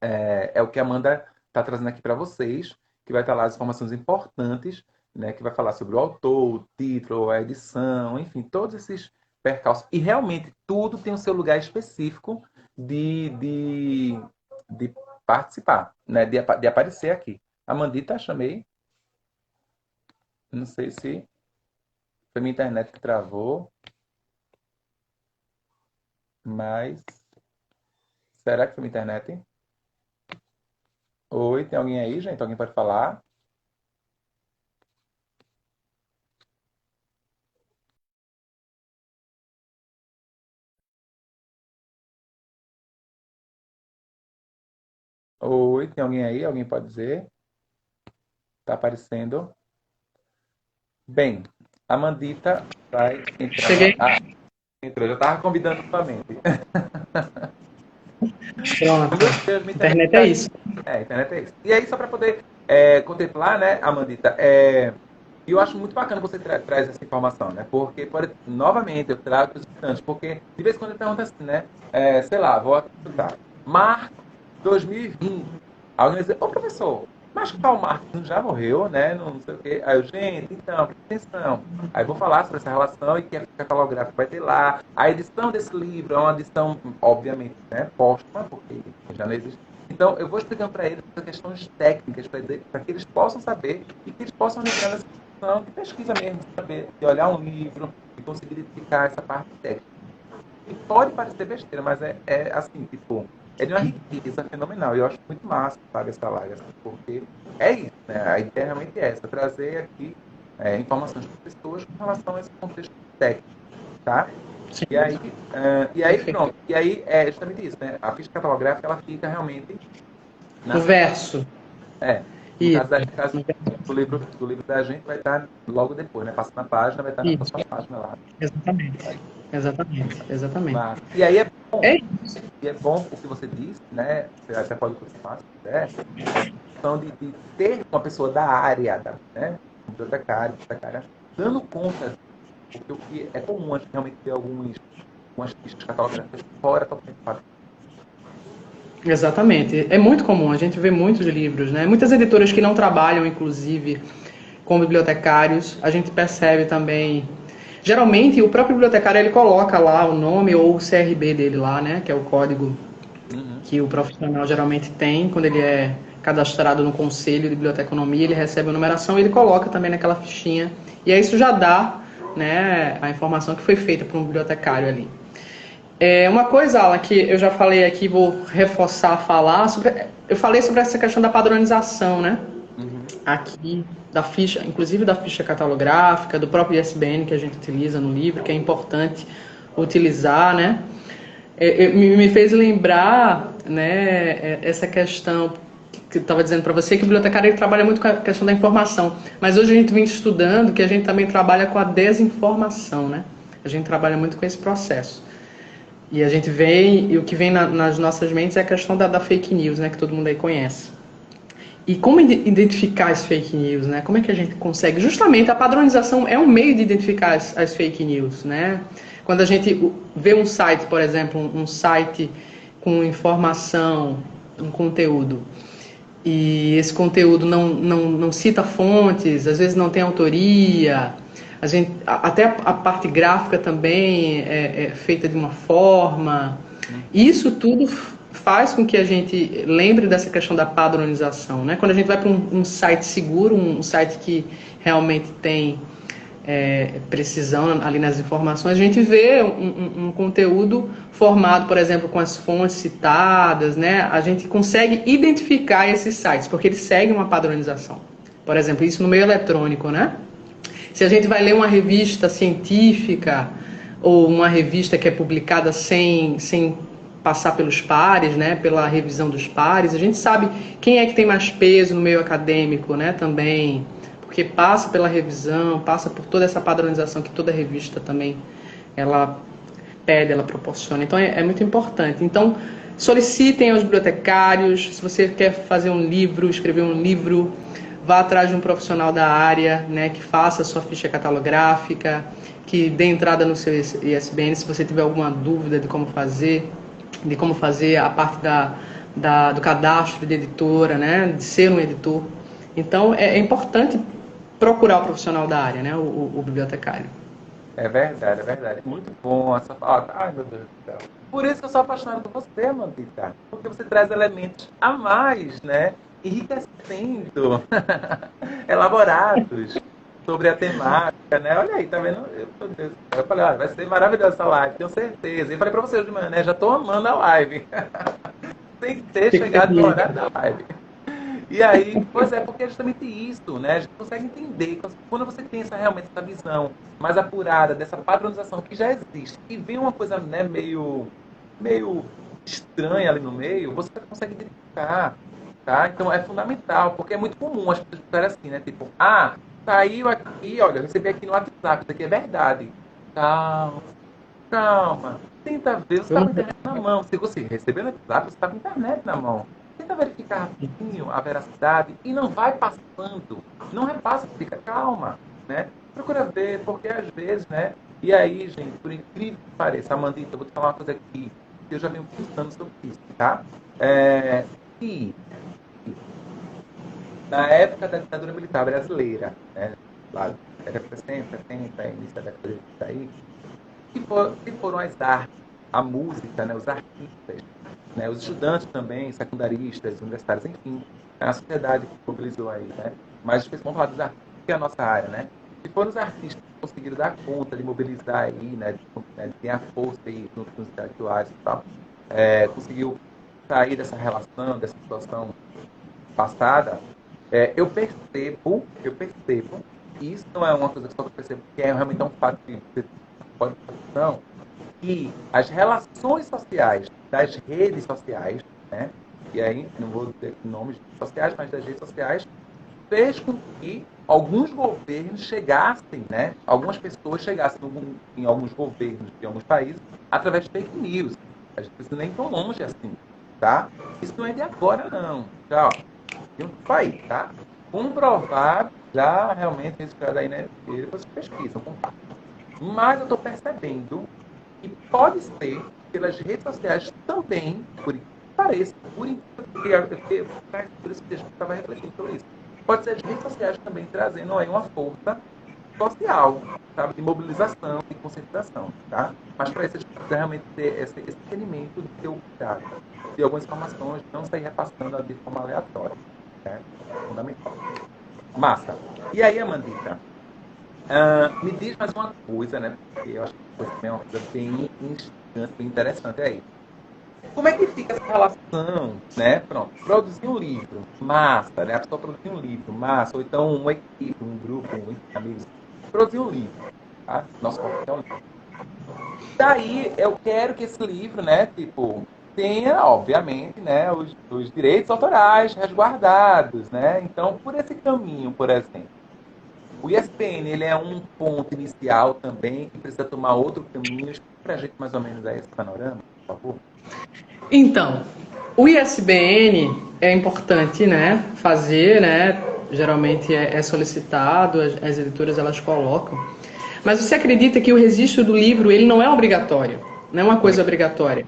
é o que a Amanda está trazendo aqui para vocês, que vai estar lá as informações importantes, né, que vai falar sobre o autor, o título, a edição, enfim, todos esses percalços. E realmente tudo tem o seu lugar específico de participar, né, de aparecer aqui. Amandita, chamei. Não sei se foi minha internet que travou, mas será que foi minha internet? Oi, tem alguém aí, gente? Alguém pode falar? Oi, tem alguém aí? Alguém pode dizer? Tá aparecendo? Bem, a Mandita vai entrar. Cheguei. Ah, entrou. Já estava convidando novamente. Pronto. Meu Deus, minha internet Internet é tá. isso. A internet é isso. E aí, só para poder contemplar, né, Amandita, e eu acho muito bacana você traz essa informação, né? Porque, novamente, eu trago os estudantes, porque de vez em quando eu pergunto assim, né? Sei lá, vou atentar. Março 2020. Alguém vai dizer, ô professor, mas Karl Marx não já morreu, né? Não sei o quê. Aí eu, gente, então, presta atenção. Aí eu vou falar sobre essa relação e que a catalográfica vai ter lá. A edição desse livro é uma edição, obviamente, né, póstuma, porque já não existe. Então, eu vou explicando para eles as questões técnicas, para que eles possam saber e que eles possam entrar nessa questão de pesquisa mesmo, de saber, de olhar um livro e conseguir identificar essa parte técnica. E pode parecer besteira, mas é assim, tipo, é de uma riqueza fenomenal. E eu acho muito massa, sabe, essa live, assim, porque é isso, né? A ideia realmente é essa, trazer aqui informações para as pessoas com relação a esse contexto técnico, tá? Sim. E aí pronto. E aí é justamente isso, né? A ficha catalográfica, ela fica realmente na O verso. no Isso. caso do livro da gente vai estar logo depois, né? Passa na página, vai estar na Isso. próxima página lá. Exatamente. Exatamente, exatamente. Mas, e aí É, é bom o que você disse, né? Você até pode continuar, se quiser, essa questão de ter uma pessoa da área, né? Bibliotecária, dando conta, porque o que é comum a gente realmente ter algumas fichas catalográficas fora totalmente do padrão. exatamente. É muito comum, a gente vê muitos livros, né? Muitas editoras que não trabalham, inclusive, com bibliotecários, a gente percebe também. Geralmente, o próprio bibliotecário ele coloca lá o nome ou o CRB dele lá, né? Que é o código Uhum. que o profissional geralmente tem quando ele é cadastrado no Conselho de Biblioteconomia, ele recebe a numeração e ele coloca também naquela fichinha. E aí isso já dá, né, a informação que foi feita por um bibliotecário ali. Uma coisa, Alan, que eu já falei aqui, vou reforçar falar sobre. Eu falei sobre essa questão da padronização, né? Uhum. Aqui da ficha, inclusive da ficha catalográfica, do próprio ISBN que a gente utiliza no livro, que é importante utilizar, né? Me fez lembrar, né, essa questão que eu estava dizendo para você, que o bibliotecário ele trabalha muito com a questão da informação, mas hoje a gente vem estudando que a gente também trabalha com a desinformação, né? A gente trabalha muito com esse processo. E a gente vem, e o que vem nas nossas mentes é a questão da fake news, né, que todo mundo aí conhece. E como identificar as fake news, né? Como é que a gente consegue? Justamente a padronização é um meio de identificar as fake news, né? Quando a gente vê um site, por exemplo, um site com informação, um conteúdo, e esse conteúdo não cita fontes, às vezes não tem autoria, até a parte gráfica também é feita de uma forma. Isso tudo faz com que a gente lembre dessa questão da padronização, né? Quando a gente vai para um site seguro, um site que realmente tem precisão ali nas informações, a gente vê um conteúdo formado, por exemplo, com as fontes citadas, né? A gente consegue identificar esses sites, porque eles seguem uma padronização. Por exemplo, isso no meio eletrônico, né? Se a gente vai ler uma revista científica ou uma revista que é publicada sem passar pelos pares, né, pela revisão dos pares, a gente sabe quem é que tem mais peso no meio acadêmico, né, também, porque passa pela revisão, passa por toda essa padronização que toda revista também ela pede, ela proporciona. Então é muito importante. Então solicitem aos bibliotecários, se você quer fazer um livro, escrever um livro, vá atrás de um profissional da área, né, que faça a sua ficha catalográfica, que dê entrada no seu ISBN, se você tiver alguma dúvida de como fazer a parte do cadastro de editora, né, de ser um editor. Então é importante procurar o profissional da área, né, o bibliotecário. É verdade, é verdade. Muito bom essa fala. Ai, meu Deus do céu. Por isso que eu sou apaixonado por você, Mandita. Porque você traz elementos a mais, né? Enriquecendo, elaborados sobre a temática, né? Olha aí, tá vendo? Meu Deus. Eu falei, olha, vai ser maravilhosa essa live, tenho certeza. E falei pra você hoje de manhã, né? Já tô amando a live. Sem ter Fico chegado no feliz. horário da live. E aí, pois é, porque é justamente isso, né? A gente consegue entender quando você tem realmente essa visão mais apurada dessa padronização que já existe e vem uma coisa, né, meio estranha ali no meio, você consegue identificar, tá? Então é fundamental, porque é muito comum as pessoas ficarem assim, né? Tipo, saiu aqui, olha, eu recebi aqui no WhatsApp, isso aqui é verdade. Calma, calma. Tenta ver, você está com a internet na mão. Se você receber no WhatsApp, você está com a internet na mão. Tenta verificar rapidinho a veracidade e não vai passando. Não repassa, fica calma, né? Procura ver, porque às vezes, né? E aí, gente, por incrível que pareça, Amandita, eu vou te falar uma coisa aqui, que eu já venho pensando sobre isso, tá? E na época da ditadura militar brasileira, né? Lá, década de 60, 70, início da década de 80 aí, que foram as artes, a música, né? Os artistas, né, os estudantes também, secundaristas, universitários, enfim, a sociedade que mobilizou aí, né? Mas vamos falar dos artistas, que é a nossa área, né? E foram os artistas que conseguiram dar conta de mobilizar aí, né? De ter a força aí junto com os intelectuais e tal, conseguiu sair dessa relação, dessa situação passada. Eu percebo, e isso não é uma coisa que só eu percebo, que é realmente um fato que você pode ter, que as relações sociais das redes sociais, e aí não vou dizer nomes sociais, mas das redes sociais, fez com que alguns governos chegassem, né? Algumas pessoas chegassem em alguns governos de alguns países através de fake news. A gente precisa nem tão longe assim, tá? Isso não é de agora, não. Já, ó, tem um país, tá? Comprovado, já realmente registrado aí, né? Vocês pesquisam, compartilham. Mas eu estou percebendo que pode ser pelas redes sociais também, por isso que pareça, por isso que eu estava refletindo sobre isso. Pode ser as redes sociais também trazendo aí uma força social, sabe, de mobilização e conscientização, tá? Mas para isso a gente precisa realmente ter esse entendimento de ter o cuidado, de algumas informações não sair repassando de forma aleatória, né? Fundamental. Massa. E aí, Amandita, me diz mais uma coisa, né? Porque eu acho que isso é uma coisa bem instigante, bem interessante aí. Como é que fica essa relação, né? Pronto, produzir um livro, massa, né? A pessoa produzir um livro, massa, ou então uma equipe, um grupo, um amigos, produzir um livro, tá? Nosso foco é um livro. Daí, eu quero que esse livro, né, tipo, tenha, obviamente, né, os direitos autorais resguardados, né? Então, por esse caminho, por exemplo, o ISBN, ele é um ponto inicial também, que precisa tomar outro caminho. Explica pra gente mais ou menos aí esse panorama, por favor. Então, o ISBN é importante, né, fazer, né, geralmente é solicitado, as editoras elas colocam, mas você acredita que o registro do livro ele não é obrigatório, não é uma coisa obrigatória,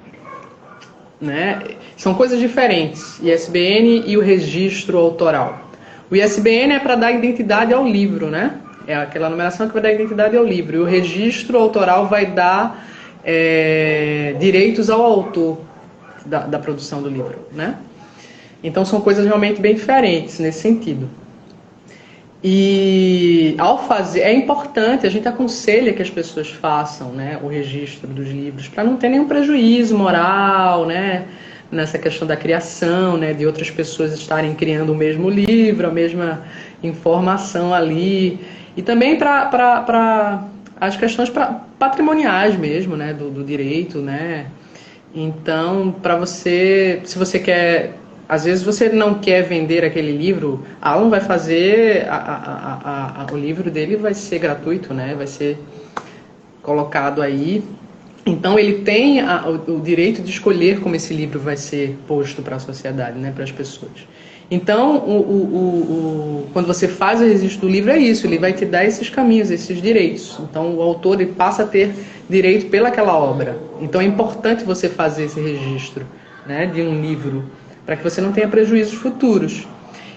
né? São coisas diferentes, ISBN e o registro autoral. O ISBN é para dar identidade ao livro, né? É aquela numeração que vai dar identidade ao livro, e o registro autoral vai dar direitos ao autor da produção do livro, né? Então são coisas realmente bem diferentes nesse sentido. E ao fazer, é importante, a gente aconselha que as pessoas façam, né, o registro dos livros, para não ter nenhum prejuízo moral, né, nessa questão da criação, né, de outras pessoas estarem criando o mesmo livro, a mesma informação ali, e também para as questões patrimoniais mesmo, né, do direito, né. Então, para você, se você quer, às vezes você não quer vender aquele livro, a Alan vai fazer, o livro dele vai ser gratuito, né? Vai ser colocado aí. Então, ele tem o direito de escolher como esse livro vai ser posto para a sociedade, né? Para as pessoas. Então, quando você faz o registro do livro, é isso, ele vai te dar esses caminhos, esses direitos. Então, o autor ele passa a ter direito pelaquela obra. Então, é importante você fazer esse registro, né, de um livro, para que você não tenha prejuízos futuros.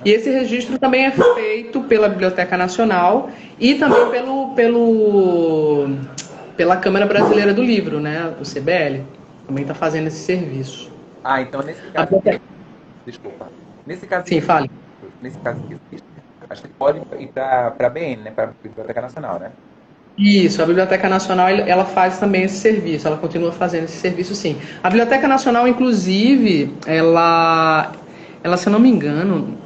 E esse registro também é feito pela Biblioteca Nacional e também pela Câmara Brasileira do Livro, né, o CBL, também está fazendo esse serviço. Ah, então nesse caso... Desculpa. Nesse caso... Sim, fale. Nesse caso que acho que pode ir para a BN, né, para a Biblioteca Nacional, né? Isso, a Biblioteca Nacional ela faz também esse serviço, ela continua fazendo esse serviço sim. A Biblioteca Nacional, inclusive, ela se eu não me engano,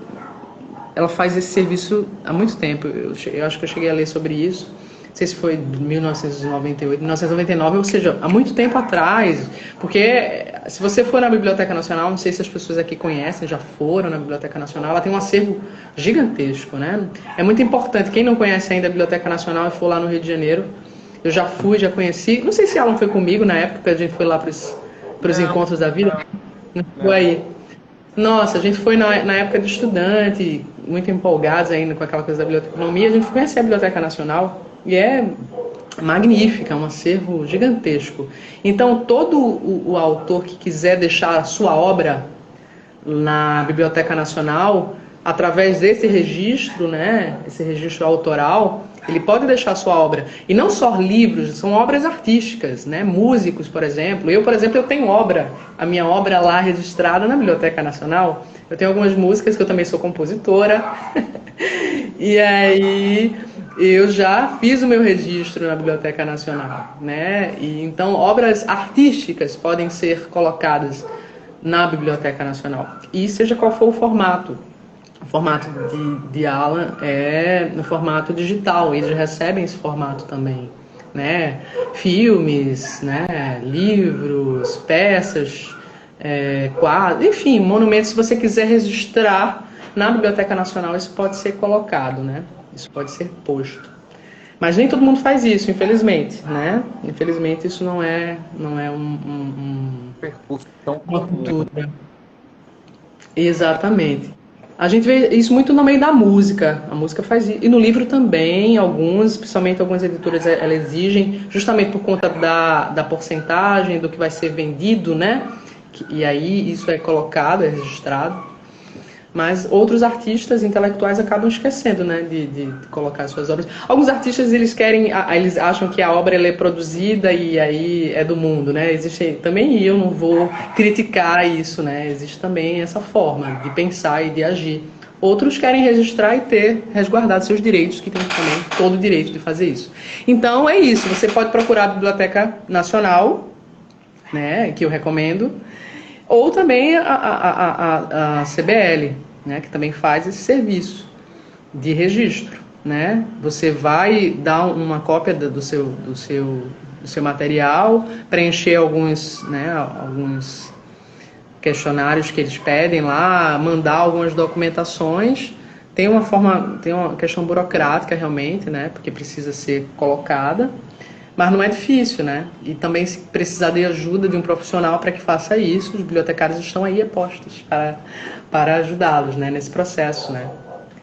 ela faz esse serviço há muito tempo. Eu acho que eu cheguei a ler sobre isso. Não sei se foi 1998, 1999, ou seja, há muito tempo atrás. Porque se você for na Biblioteca Nacional, não sei se as pessoas aqui conhecem, já foram na Biblioteca Nacional, ela tem um acervo gigantesco, né? É muito importante. Quem não conhece ainda a Biblioteca Nacional e for lá no Rio de Janeiro, eu já fui, já conheci. Não sei se Alan foi comigo na época que a gente foi lá para os encontros da vida. Não foi aí. Nossa, a gente foi na época de estudante, muito empolgados ainda com aquela coisa da biblioteconomia, a gente foi conhecer a Biblioteca Nacional e é magnífica, é um acervo gigantesco. Então, todo o autor que quiser deixar a sua obra na Biblioteca Nacional, através desse registro, né, esse registro autoral, ele pode deixar a sua obra. E não só livros, são obras artísticas, né, músicos, por exemplo. Eu, por exemplo, eu tenho a minha obra lá registrada na Biblioteca Nacional. Eu tenho algumas músicas que eu também sou compositora. E aí eu já fiz o meu registro na Biblioteca Nacional, né? E então obras artísticas podem ser colocadas na Biblioteca Nacional, e seja qual for o formato. O formato de Alan é no formato digital, eles recebem esse formato também, né? Filmes, né? Livros, peças, quadros, enfim, monumentos. Se você quiser registrar na Biblioteca Nacional, isso pode ser colocado, né? Isso pode ser posto. Mas nem todo mundo faz isso, infelizmente, né? Infelizmente isso não é Percurso tão uma comum. cultura. Exatamente. A gente vê isso muito no meio da música. A música faz isso. E no livro também, alguns, principalmente algumas editoras, elas exigem, justamente por conta da porcentagem, do que vai ser vendido, né? E aí isso é colocado, é registrado. Mas outros artistas intelectuais acabam esquecendo, né, de colocar suas obras. Alguns artistas eles querem, eles acham que a obra ela é produzida e aí é do mundo, né? Existe também, e eu não vou criticar isso, né? Existe também essa forma de pensar e de agir. Outros querem registrar e ter resguardado seus direitos, que tem também todo o direito de fazer isso. Então é isso. Você pode procurar a Biblioteca Nacional, né, que eu recomendo, ou também a CBL, né, que também faz esse serviço de registro. Né? Você vai dar uma cópia do seu material, preencher alguns questionários que eles pedem lá, mandar algumas documentações. Tem uma questão burocrática realmente, né? Porque precisa ser colocada. Mas não é difícil, né? E também se precisar de ajuda de um profissional para que faça isso, os bibliotecários estão aí apostos para ajudá-los, né? Nesse processo, né?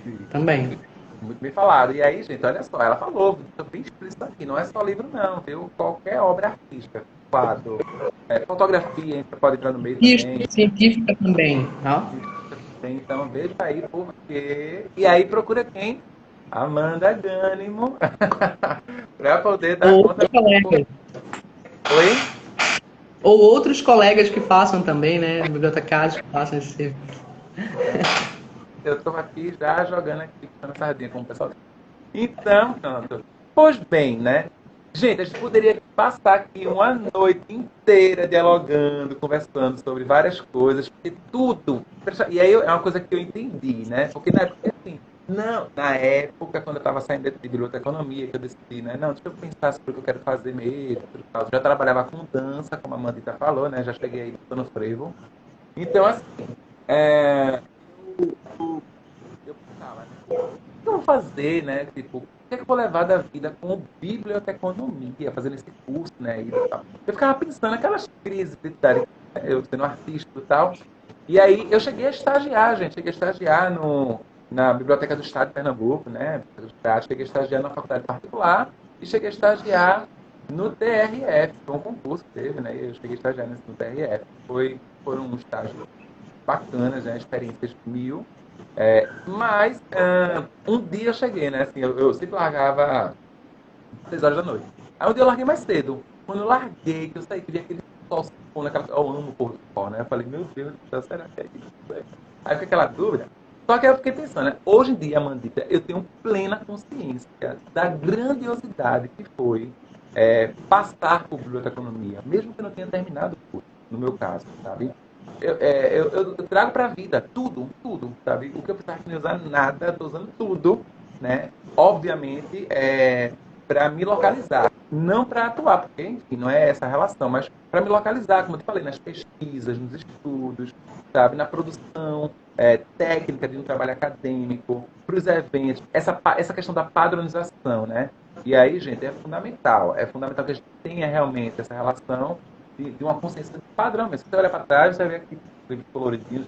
Sim. Também. Muito bem falado. E aí, gente, olha só, ela falou, bem explícito aqui, não é só livro não, viu? Qualquer obra artística, quadro, fotografia, a gente pode entrar no meio também. Científica também, tá? Então, veja aí porque... E aí procura quem? Amanda Gânimo, para poder dar Ou conta. outros colegas. Oi? Ou outros colegas que façam também, né? Bibliotecários que façam esse serviço. Eu estou aqui já jogando aqui na sardinha como o pessoal diz. Então, pronto. Pois bem, né? Gente, a gente poderia passar aqui uma noite inteira dialogando, conversando sobre várias coisas, porque tudo. E aí é uma coisa que eu entendi, né? Porque na época, assim, não, na época, quando eu estava saindo de biblioteconomia, que eu decidi, né? Não, deixa eu pensar sobre o que eu quero fazer mesmo. Eu já trabalhava com dança, como a Mandita falou, né? Já cheguei aí no frevo. Então, assim, é, eu pensava, né? O que eu vou fazer, né? Tipo, o que é que eu vou levar da vida com biblioteconomia, fazendo esse curso, né? E tal. Eu ficava pensando naquelas crises identitárias, né? Eu sendo artista e tal. E aí eu cheguei a estagiar, gente. Cheguei a estagiar na Biblioteca do Estado de Pernambuco, né? Cheguei a estagiar na faculdade particular e cheguei a estagiar no TRF. Foi um concurso que teve, né? Eu cheguei a estagiar no TRF. Foram um estágio bacanas, né? Experiências mil. Mas um dia eu cheguei, né? Assim, eu sempre largava 6 horas da noite. Aí um dia eu larguei mais cedo. Quando eu larguei, que eu saí, que vi aquele sol se pondo naquela. Eu amo o pôr do sol, né? Eu falei, meu Deus do céu, será que é isso? Aí fica aquela dúvida. Só que eu fiquei pensando, né? Hoje em dia, Mandita, eu tenho plena consciência da grandiosidade que foi passar por biblioteconomia, mesmo que eu não tenha terminado o curso, no meu caso, sabe? Eu trago para a vida tudo, tudo, sabe? O que eu precisava não usar nada, estou usando tudo, né? Obviamente, para me localizar, não para atuar, porque, enfim, não é essa a relação, mas para me localizar, como eu te falei, nas pesquisas, nos estudos, sabe? Na produção técnica de um trabalho acadêmico, para os eventos, essa questão da padronização, né? E aí, gente, é fundamental que a gente tenha realmente essa relação de uma consciência de padrão. Mas se você olhar para trás, você vê aqui coloridinhos,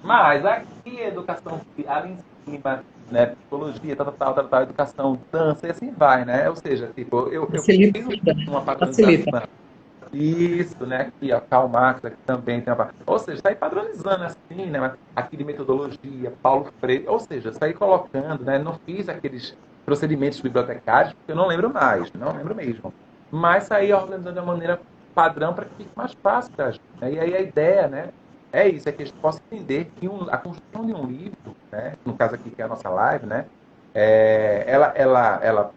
mas aqui educação ali em cima, né, psicologia, tal, educação, dança, e assim vai, né? Ou seja, tipo, eu Facilita, fiz uma facilita. padronização. Isso, né? Aqui, ó, Karl Marx aqui também tem uma. Ou seja, sair padronizando assim, né? Aqui de metodologia, Paulo Freire, ou seja, sair colocando, né? Não fiz aqueles procedimentos bibliotecários, porque eu não lembro mais, não lembro mesmo. Mas sair organizando de uma maneira padrão para que fique mais fácil para a gente. Né? E aí a ideia, né? É isso, é que a gente possa entender que a construção de um livro, né? No caso aqui que é a nossa live, né?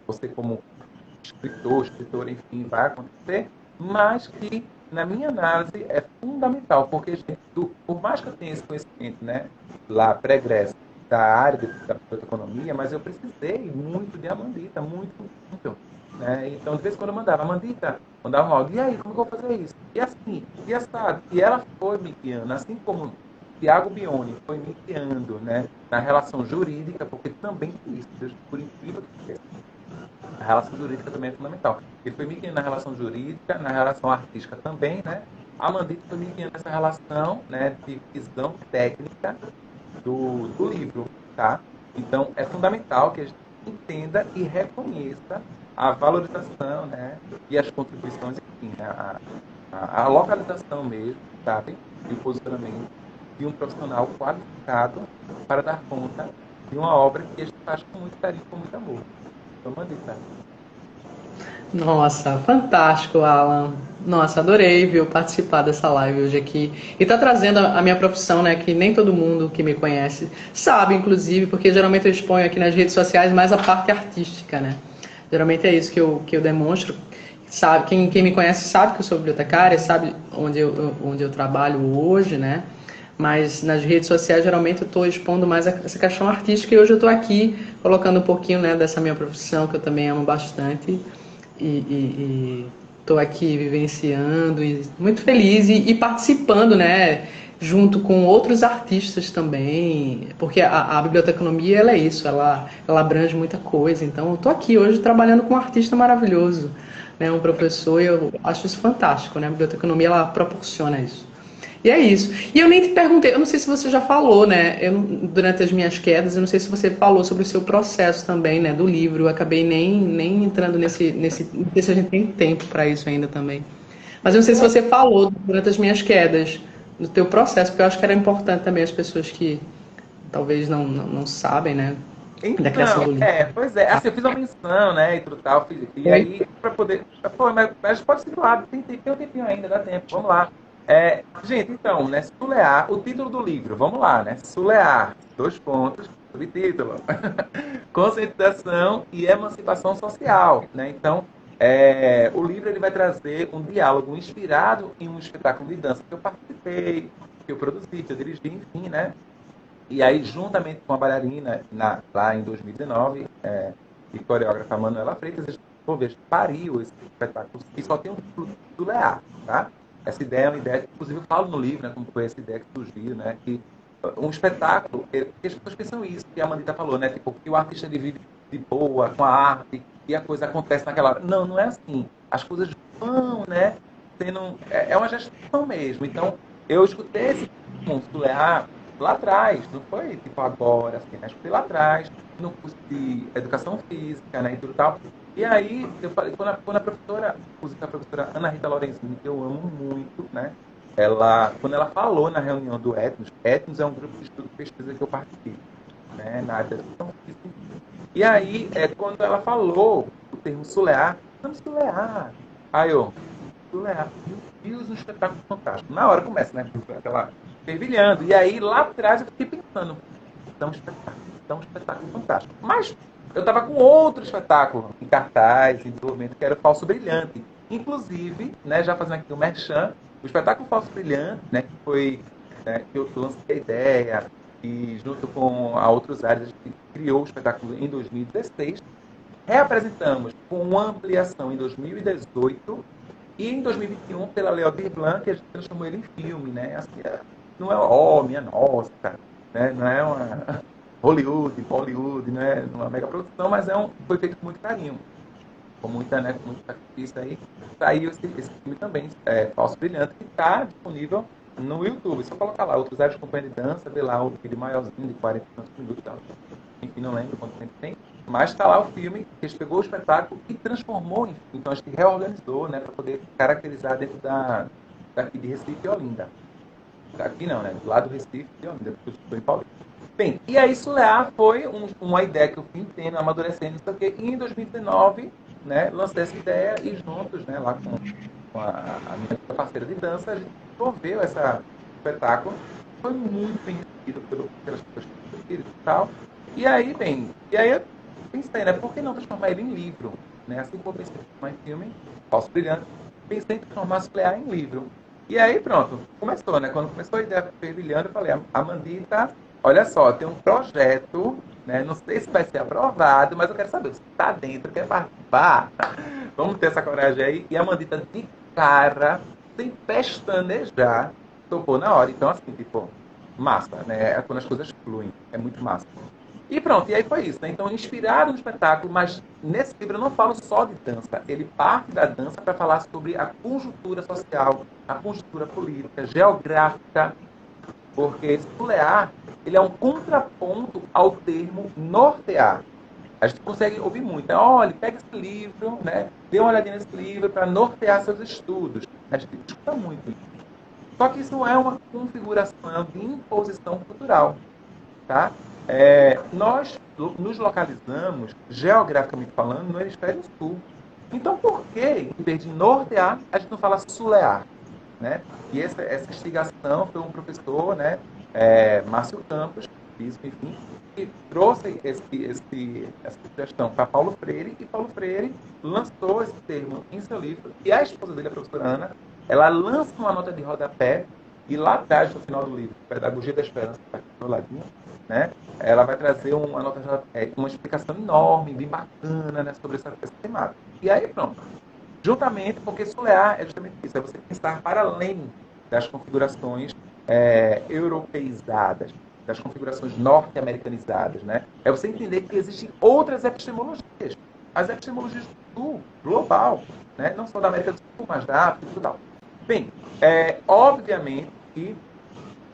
Você como escritor, enfim, vai acontecer, mas que, na minha análise, é fundamental, porque, gente, por mais que eu tenha esse conhecimento, né, lá pregresso da área da economia, mas eu precisei muito de Amandita, muito, muito. Né? Então, de vez em quando eu mandava um áudio, e aí, como que eu vou fazer isso? E assim, e assado. E ela foi me guiando, assim como Tiago Bione foi me guiando, né, na relação jurídica, porque também tem isso, por incrível relação jurídica também é fundamental. Ele foi me guiando na relação jurídica, na relação artística também, né? A Mandita foi me guiando nessa relação, né, de visão técnica do livro, tá? Então, é fundamental que a gente entenda e reconheça a valorização, né, e as contribuições, enfim, né, a localização mesmo, sabe? E o posicionamento de um profissional qualificado para dar conta de uma obra que a gente faz com muito carinho, com muito amor. Então, Mandita. Nossa, fantástico, Alan. Nossa, adorei, viu, participar dessa live hoje aqui. E tá trazendo a minha profissão, né, que nem todo mundo que me conhece sabe, inclusive, porque geralmente eu exponho aqui nas redes sociais mais a parte artística, né? Geralmente é isso que eu demonstro. Sabe, quem me conhece sabe que eu sou bibliotecária, sabe onde eu trabalho hoje, né? Mas nas redes sociais, geralmente, eu estou expondo mais essa questão artística e hoje eu estou aqui colocando um pouquinho, né, dessa minha profissão, que eu também amo bastante. E estou aqui vivenciando e muito feliz e participando, né, junto com outros artistas também, porque a biblioteconomia ela é isso, ela abrange muita coisa. Então, eu estou aqui hoje trabalhando com um artista maravilhoso, né, um professor, e eu acho isso fantástico, né, a biblioteconomia ela proporciona isso. E é isso. E eu nem te perguntei, eu não sei se você já falou, né? Durante as minhas quedas, eu não sei se você falou sobre o seu processo também, né? Do livro. Eu acabei nem entrando nesse. Não sei se a gente tem tempo para isso ainda também. Mas eu não sei se você falou durante as minhas quedas do teu processo, porque eu acho que era importante também as pessoas que talvez não sabem, né? Da criação Então, do livro. pois é, assim, eu fiz uma menção, né, e tudo tal, e Oi? aí, para poder, pô, mas pode situar, tem um tempinho ainda, dá tempo, vamos lá. Gente, então, né, Sulear, o título do livro, vamos lá, né, Sulear, 2 pontos, subtítulo, conscientização e emancipação social, né, então, o livro ele vai trazer um diálogo inspirado em um espetáculo de dança que eu participei, que eu produzi, que eu dirigi, enfim, né, e aí, juntamente com a bailarina, lá em 2019, e coreógrafa Manuela Freitas, a gente pariu esse espetáculo, que só tem um título do Lear, tá? Essa ideia é uma ideia que, inclusive, eu falo no livro, né, como foi essa ideia que surgiu, né, que um espetáculo, porque as pessoas pensam isso, que a Mandita falou, né, tipo, que o artista ele vive de boa, com a arte, e a coisa acontece naquela hora. Não, não é assim. As coisas vão, né, sendo... É uma gestão mesmo. Então, eu escutei esse monstro do Lear lá atrás, não foi tipo agora, assim, né? Escutei lá atrás, no curso de educação física, né, e tudo tal. E aí, eu falei, quando a professora, inclusive a professora Ana Rita Lorenzini, que eu amo muito, né, quando ela falou na reunião do Etnos é um grupo de estudo e pesquisa que eu participo, né, na área da educação física. E aí, quando ela falou o termo Sulear, vamos Sulear. Aí eu, Sulear, meu Deus, um espetáculo fantástico. Na hora começa, né, aquela fervilhando. E aí, lá atrás, eu fiquei pensando, é um espetáculo fantástico. Mas eu estava com outro espetáculo em cartaz, em desenvolvimento, que era o Falso Brilhante. Inclusive, né, já fazendo aqui o merchan, o espetáculo Falso Brilhante, né, que foi, né, que eu lancei a ideia, e junto com a outras áreas, a gente criou o espetáculo em 2016. Reapresentamos com uma ampliação em 2018 e em 2021, pela Leo Blanc, que a gente transformou ele em filme, né? Assim, não é, minha nossa, né? Não é uma Hollywood, não é uma mega produção, mas foi feito com muito carinho, com muita, né, com muito sacrifício aí. Saiu esse filme também, Falso Brilhante, que está disponível no YouTube. Só colocar lá, Outros Áreas de Companhia de Dança, ver lá aquele maiorzinho de 40 minutos, tal. Enfim, não lembro quanto tempo tem. Mas está lá o filme, que a gente pegou o espetáculo e transformou em filme. Então a gente reorganizou, né, para poder caracterizar dentro daqui de Recife e Olinda. Daqui não, né? Do lado do Recife e Olinda, porque eu estou em Paulista. Bem, e aí Sulear foi uma ideia que eu fui tendo, amadurecendo, isso aqui. E em 2019, né, lancei essa ideia e juntos, né, lá com a minha parceira de dança, a gente desenvolveu esse espetáculo. Foi muito bem recebido pelas pessoas que assistiram e tal. E aí eu pensei, né, por que não transformar ele em livro? Né? Assim como eu pensei em transformar em filme, Falso Brilhante, pensei em transformar Sulear em livro. E aí pronto, começou, né? Quando começou a ideia fervilhando, eu falei, a Mandita, olha só, tem um projeto, né? Não sei se vai ser aprovado, mas eu quero saber, você está dentro, quer participar? Vamos ter essa coragem aí. E a Mandita de cara, sem pestanejar, topou na hora. Então, assim, tipo, massa, né? É quando as coisas fluem, é muito massa. E pronto, e aí foi isso, né? Então, inspirado no espetáculo, mas nesse livro eu não falo só de dança. Ele parte da dança para falar sobre a conjuntura social, a conjuntura política, geográfica, porque solear, ele é um contraponto ao termo nortear. A gente consegue ouvir muito, né? Olha, pega esse livro, né? Dê uma olhadinha nesse livro para nortear seus estudos. A gente escuta muito isso. Só que isso é uma configuração de imposição cultural, tá? Nós nos localizamos, geograficamente falando, no hemisfério sul. Então, por que, em vez de nortear, a gente não fala sulear? Né? E essa instigação foi um professor, né, Márcio Campos, físico, enfim, que trouxe essa sugestão para Paulo Freire, e Paulo Freire lançou esse termo em seu livro, e a esposa dele, a professora Ana, ela lança uma nota de rodapé, e lá atrás, no final do livro, Pedagogia da Esperança, está aqui do ladinho, né, ela vai trazer uma nota de rodapé, uma explicação enorme, bem bacana, né, sobre essa temática. E aí, pronto. Juntamente, porque solear é justamente isso, é você pensar para além das configurações europeizadas, das configurações norte-americanizadas, né? É você entender que existem outras epistemologias, as epistemologias do sul, global, né? Não só da América do Sul, mas da África e tal. Bem, obviamente que,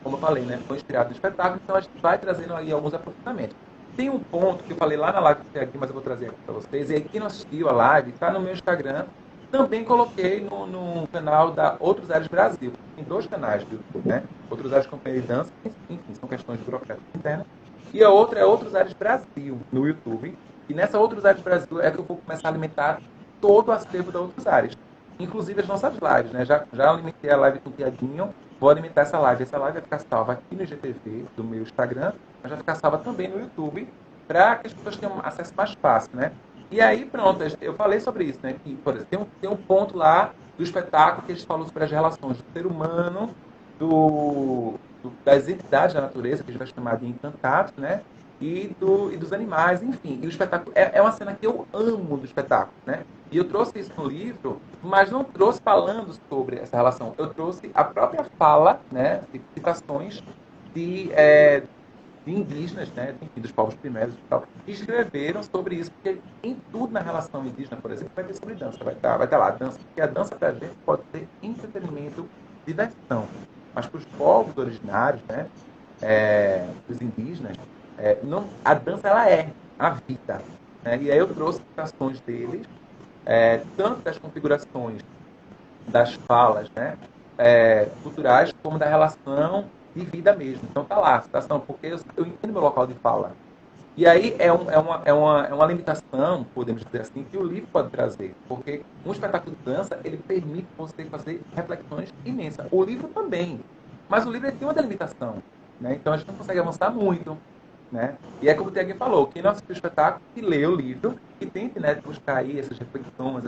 como eu falei, né, foi inspirado no espetáculo, então a gente vai trazendo aí alguns aprofundamentos. Tem um ponto que eu falei lá na live aqui, mas eu vou trazer aqui para vocês, e aí quem não assistiu a live, está no meu Instagram, também coloquei no canal da Outros Ares Brasil. Tem 2 canais do YouTube, né? Outros Ares Companhia de Dança, enfim, são questões burocráticas internas. E a outra é Outros Ares Brasil, no YouTube. E nessa Outros Ares Brasil é que eu vou começar a alimentar todo o acervo da Outros Ares. Inclusive as nossas lives, né? Já alimentei a live com o Tiaguinho, vou alimentar essa live. Essa live vai ficar salva aqui no IGTV, do meu Instagram, mas vai ficar salva também no YouTube, para que as pessoas tenham acesso mais fácil, né? E aí, pronto, eu falei sobre isso, né? Que, por exemplo, tem um ponto lá do espetáculo que a gente falou sobre as relações do ser humano, das entidades da natureza, que a gente vai chamar de encantados, né? E dos animais, enfim. E o espetáculo é uma cena que eu amo do espetáculo, né? E eu trouxe isso no livro, mas não trouxe falando sobre essa relação. Eu trouxe a própria fala, né? De citações de, de indígenas, né, enfim, dos povos primeiros e tal, que escreveram sobre isso, porque em tudo na relação indígena, por exemplo, vai ter sobre dança, vai estar lá, dança, porque a dança para a gente pode ser entretenimento, diversão, mas para os povos originários, né, os indígenas, não, a dança ela é a vida, né, e aí eu trouxe citações deles, tanto das configurações das falas, né, culturais, como da relação de vida mesmo. Então tá lá, a citação, porque eu entendo meu local de fala. E aí é uma limitação, podemos dizer assim, que o livro pode trazer, porque um espetáculo de dança, ele permite você fazer reflexões imensas. O livro também, mas o livro tem uma delimitação, né? Então a gente não consegue avançar muito, né? E é como o Tiago falou, quem não assistiu o espetáculo, que lê o livro e tente, né, buscar aí essas reflexões,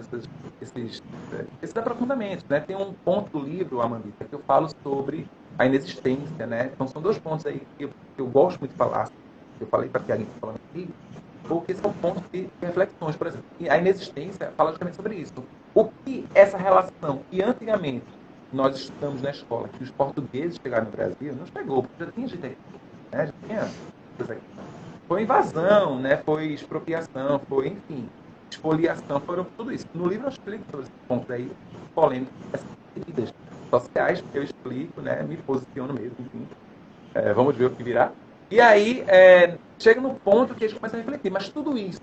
esses aprofundamentos, né? Tem um ponto do livro, Amandita, que eu falo sobre a inexistência, né? Então são 2 pontos aí que eu gosto muito de falar, que eu falei para o Tiago falando aqui, porque são pontos de reflexões, por exemplo. E a inexistência fala justamente sobre isso. O que essa relação que antigamente nós estudamos na escola, que os portugueses chegaram no Brasil, não chegou, porque já tinha gente aqui, né? Já tinha coisa aqui. Foi invasão, né? Foi expropriação, foi, enfim, expoliação, foram tudo isso. No livro eu explico sobre esses pontos aí, polêmicos, essas medidas sociais, que eu explico, né? Me posiciono mesmo, enfim. Vamos ver o que virá. E aí, chega no ponto que a gente começa a refletir, mas tudo isso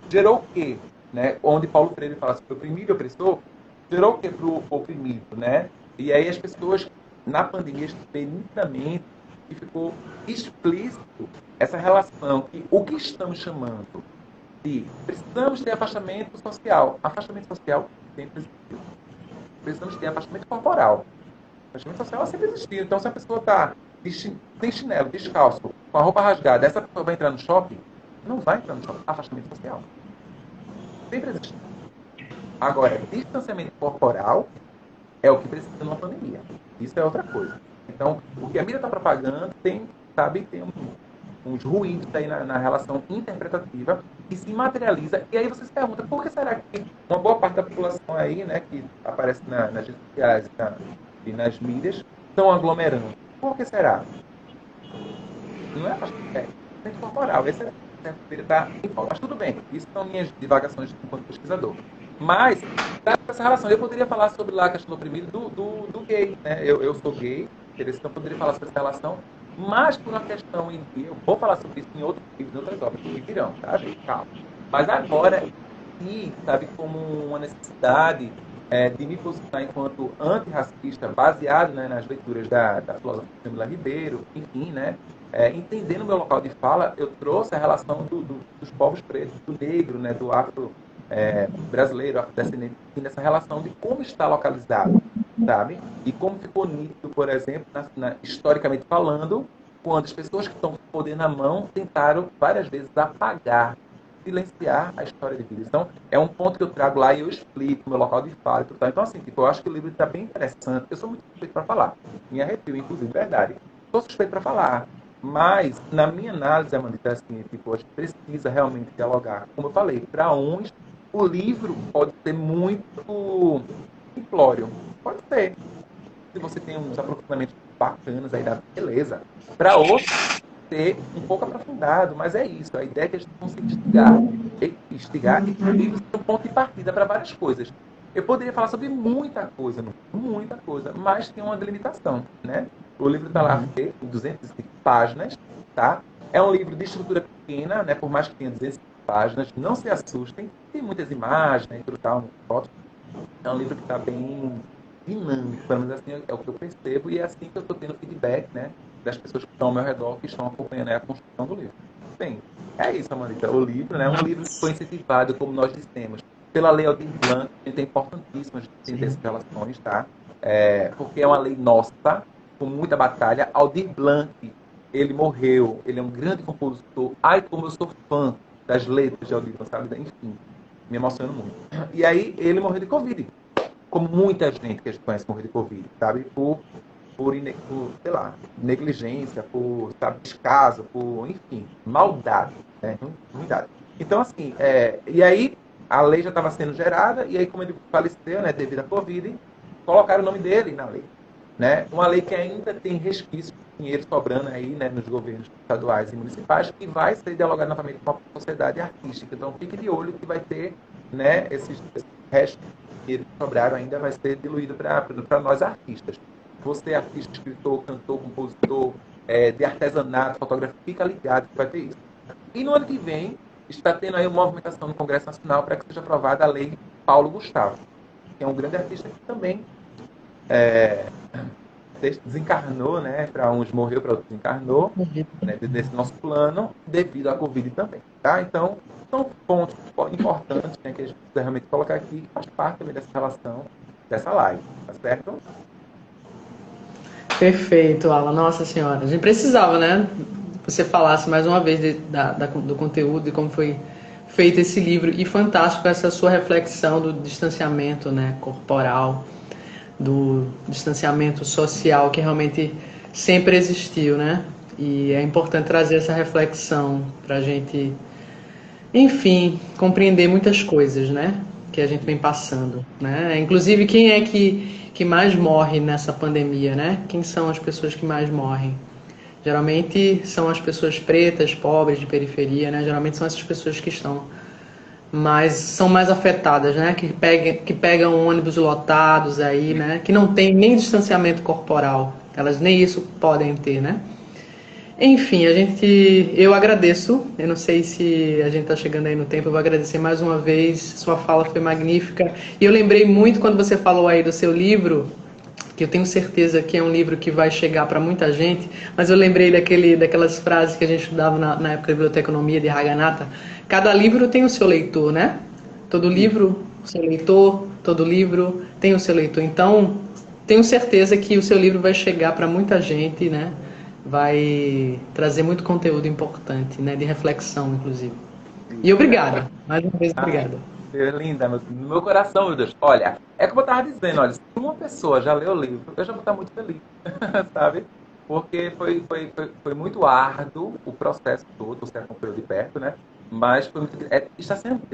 gerou o quê? Né? Onde Paulo Freire fala sobre oprimido e opressor, gerou o quê para o oprimido, né? E aí as pessoas, na pandemia, nitidamente, e ficou explícito essa relação, que o que estamos chamando de precisamos ter afastamento social. Afastamento social sempre existiu. Precisamos ter afastamento corporal. Afastamento social sempre existiu. Então, se a pessoa está sem chinelo, descalço, com a roupa rasgada, essa pessoa vai entrar no shopping? Não vai entrar no shopping. Afastamento social. Sempre existiu. Agora, distanciamento corporal é o que precisa numa pandemia. Isso é outra coisa. Então, o que a mídia está propagando tem uns ruídos aí na relação interpretativa que se materializa. E aí você se pergunta, por que será que uma boa parte da população aí, né, que aparece nas redes sociais e nas mídias, estão aglomerando? Por que será? Não é assistente corporal. Esse é ele está em Paulo. Mas tudo bem, isso são minhas divagações enquanto pesquisador. Mas, essa relação, eu poderia falar sobre lá a questão do oprimido do gay, né? Eu sou gay, então eu poderia falar sobre essa relação, mas por uma questão em que eu vou falar sobre isso em outros livros, em outras obras que virão, tá, gente? Calma. Mas agora, e, sabe, como uma necessidade de me posicionar enquanto antirracista, baseado, né, nas leituras da filósofa Camila Ribeiro, enfim, né, entendendo o meu local de fala, eu trouxe a relação dos povos pretos, do negro, né, do afro brasileiro, afrodescendente, nessa relação de como está localizado, sabe? E como ficou nítido, por exemplo, historicamente falando, quando as pessoas que estão com o poder na mão tentaram várias vezes apagar, silenciar a história de vida. Então, é um ponto que eu trago lá e eu explico meu local de fala e tudo tal. Então, assim, tipo, eu acho que o livro está bem interessante. Eu sou muito suspeito para falar. Me arrepio, inclusive, verdade. Sou suspeito para falar. Mas, na minha análise, Amanda, assim, tipo, a gente precisa realmente dialogar. Como eu falei, para uns, o livro pode ser muito simplório. Pode ser. Se você tem uns aprofundamentos bacanas aí da beleza. Para outros, ser um pouco aprofundado, mas é isso. A ideia é que a gente consiga instigar e que o livro seja um ponto de partida para várias coisas. Eu poderia falar sobre muita coisa, mas tem uma delimitação, né? O livro está lá feito em 205 páginas, tá? É um livro de estrutura pequena, né? Por mais que tenha 205 páginas, não se assustem, tem muitas imagens, né? Tudo tal, fotos. É um livro que está bem dinâmico, pelo menos assim é o que eu percebo, e é assim que eu estou tendo feedback, né, das pessoas que estão ao meu redor, que estão acompanhando a construção do livro. Bem, é isso, Amanita. O livro, né, é um livro que foi incentivado, como nós dissemos, pela Lei Aldir Blanc, que é importantíssimo a gente entender essas relações, tá? Porque é uma lei nossa, com muita batalha. Aldir Blanc, ele morreu, ele é um grande compositor. Ai, como eu sou fã das letras de Aldir Blanc, sabe? Enfim, me emociono muito. E aí, ele morreu de Covid, como muita gente que a gente conhece morrer de Covid, sabe? Por sei lá, negligência, por, sabe, descaso, por, enfim, maldade, né? Ruindade. Então, assim, e aí a lei já estava sendo gerada, e aí como ele faleceu, né, devido à Covid, colocaram o nome dele na lei, né? Uma lei que ainda tem resquício de dinheiro sobrando aí, né, nos governos estaduais e municipais, que vai ser dialogado novamente com a sociedade artística. Então, fique de olho que vai ter, né, esses restos de dinheiro que sobraram ainda vai ser diluído para nós artistas. Você, artista, escritor, cantor, compositor, de artesanato, fotografia, fica ligado que vai ter isso. E no ano que vem, está tendo aí uma movimentação no Congresso Nacional para que seja aprovada a lei Paulo Gustavo, que é um grande artista que também desencarnou, né? Para uns morreu, para outros desencarnou, né, desse nosso plano, devido à Covid também, tá? Então, são pontos importantes, né, que a gente precisa realmente colocar aqui, que faz parte também dessa relação, dessa live, tá certo? Perfeito, Alan. Nossa Senhora. A gente precisava, né? Você falasse mais uma vez do conteúdo e como foi feito esse livro. E fantástico essa sua reflexão do distanciamento, né, corporal, do distanciamento social que realmente sempre existiu, né? E é importante trazer essa reflexão para a gente, enfim, compreender muitas coisas, né? Que a gente vem passando, né? Inclusive, quem é que mais morre nessa pandemia, né? Quem são as pessoas que mais morrem? Geralmente são as pessoas pretas, pobres, de periferia, né? Geralmente são essas pessoas que são mais afetadas, né? Que pegam ônibus lotados aí, né? Que não tem nem distanciamento corporal. Elas nem isso podem ter, né? Enfim, eu agradeço. Eu não sei se a gente está chegando aí no tempo. Eu vou agradecer mais uma vez. Sua fala foi magnífica. E eu lembrei muito quando você falou aí do seu livro, que eu tenho certeza que é um livro que vai chegar para muita gente. Mas eu lembrei daquelas frases que a gente estudava na época da biblioteconomia de Haganata. Cada livro tem o seu leitor, né? Todo livro, o seu leitor. Todo livro tem o seu leitor. Então, tenho certeza que o seu livro vai chegar para muita gente, né? Vai trazer muito conteúdo importante, né? De reflexão, inclusive. E obrigada. Mais uma vez, Ai, obrigada. linda, no meu coração, meu Deus. Olha, é como eu estava dizendo, olha, se uma pessoa já leu o livro, eu já vou estar muito feliz, sabe? Porque foi muito árduo o processo todo, você acompanhou de perto, né? Mas foi muito, está sendo muito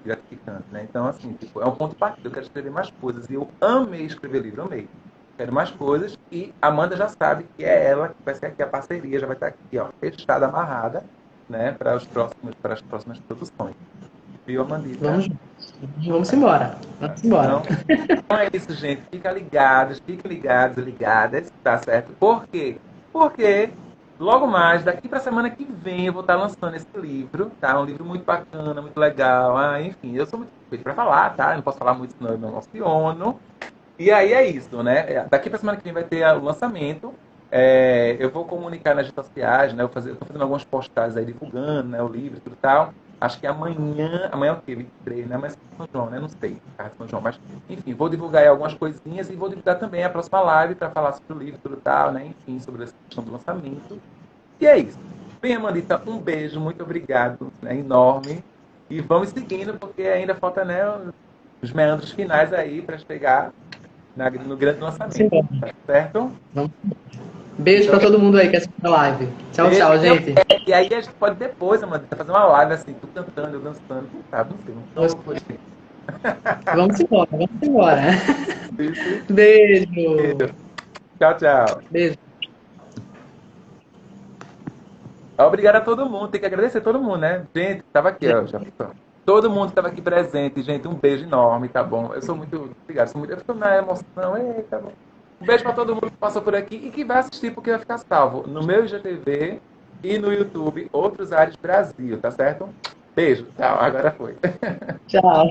gratificante, né? Então, assim, tipo, é um ponto de partida. Eu quero escrever mais coisas. E eu amei escrever livro, amei. Quero mais coisas. E a Amanda já sabe que é ela que vai ser aqui a parceria, já vai estar aqui, ó, fechada, amarrada. né, para as próximas produções. Viu, Amandita? Vamos embora. Vamos embora. Então é isso, gente. Fiquem ligados e ligadas, tá certo? Por quê? Porque logo mais, daqui para a semana que vem, eu vou estar lançando esse livro, tá? Um livro muito bacana, muito legal. Enfim, eu sou muito suspeito para falar, tá? Eu não posso falar muito, senão eu me emociono. E aí é isso, né? Daqui para a semana que vem vai ter o lançamento. Eu vou comunicar nas redes sociais, né? Eu tô fazendo algumas postagens aí divulgando, né? O livro e tudo e tal. Acho que amanhã é o quê? 23, né? Mas São João, né? Não sei, São João. Mas, enfim, vou divulgar aí algumas coisinhas e vou divulgar também a próxima live para falar sobre o livro e tudo e tal, né? Enfim, sobre a questão do lançamento. E é isso. Bem, Amandita, um beijo, muito obrigado, né? Enorme. E vamos seguindo, porque ainda falta, né, os meandros finais aí para chegar no grande lançamento. Tá certo? Beijo pra todo mundo aí que assistiu a live. Tchau, tchau, gente. E aí a gente pode depois, Amanda, fazer uma live assim, tu cantando, eu dançando. Não sei. Vamos embora. Beijo. Tchau, tchau. Beijo. Obrigado a todo mundo, tem que agradecer a todo mundo, né? Gente, tava aqui, ó, já. Todo mundo estava aqui presente, gente. Um beijo enorme, tá bom? Eu sou muito. Obrigado, eu fico na emoção. Tá bom. Um beijo para todo mundo que passou por aqui e que vai assistir, porque vai ficar salvo no meu IGTV e no YouTube, Outros Ares Brasil, tá certo? Beijo, tchau. Agora foi. Tchau.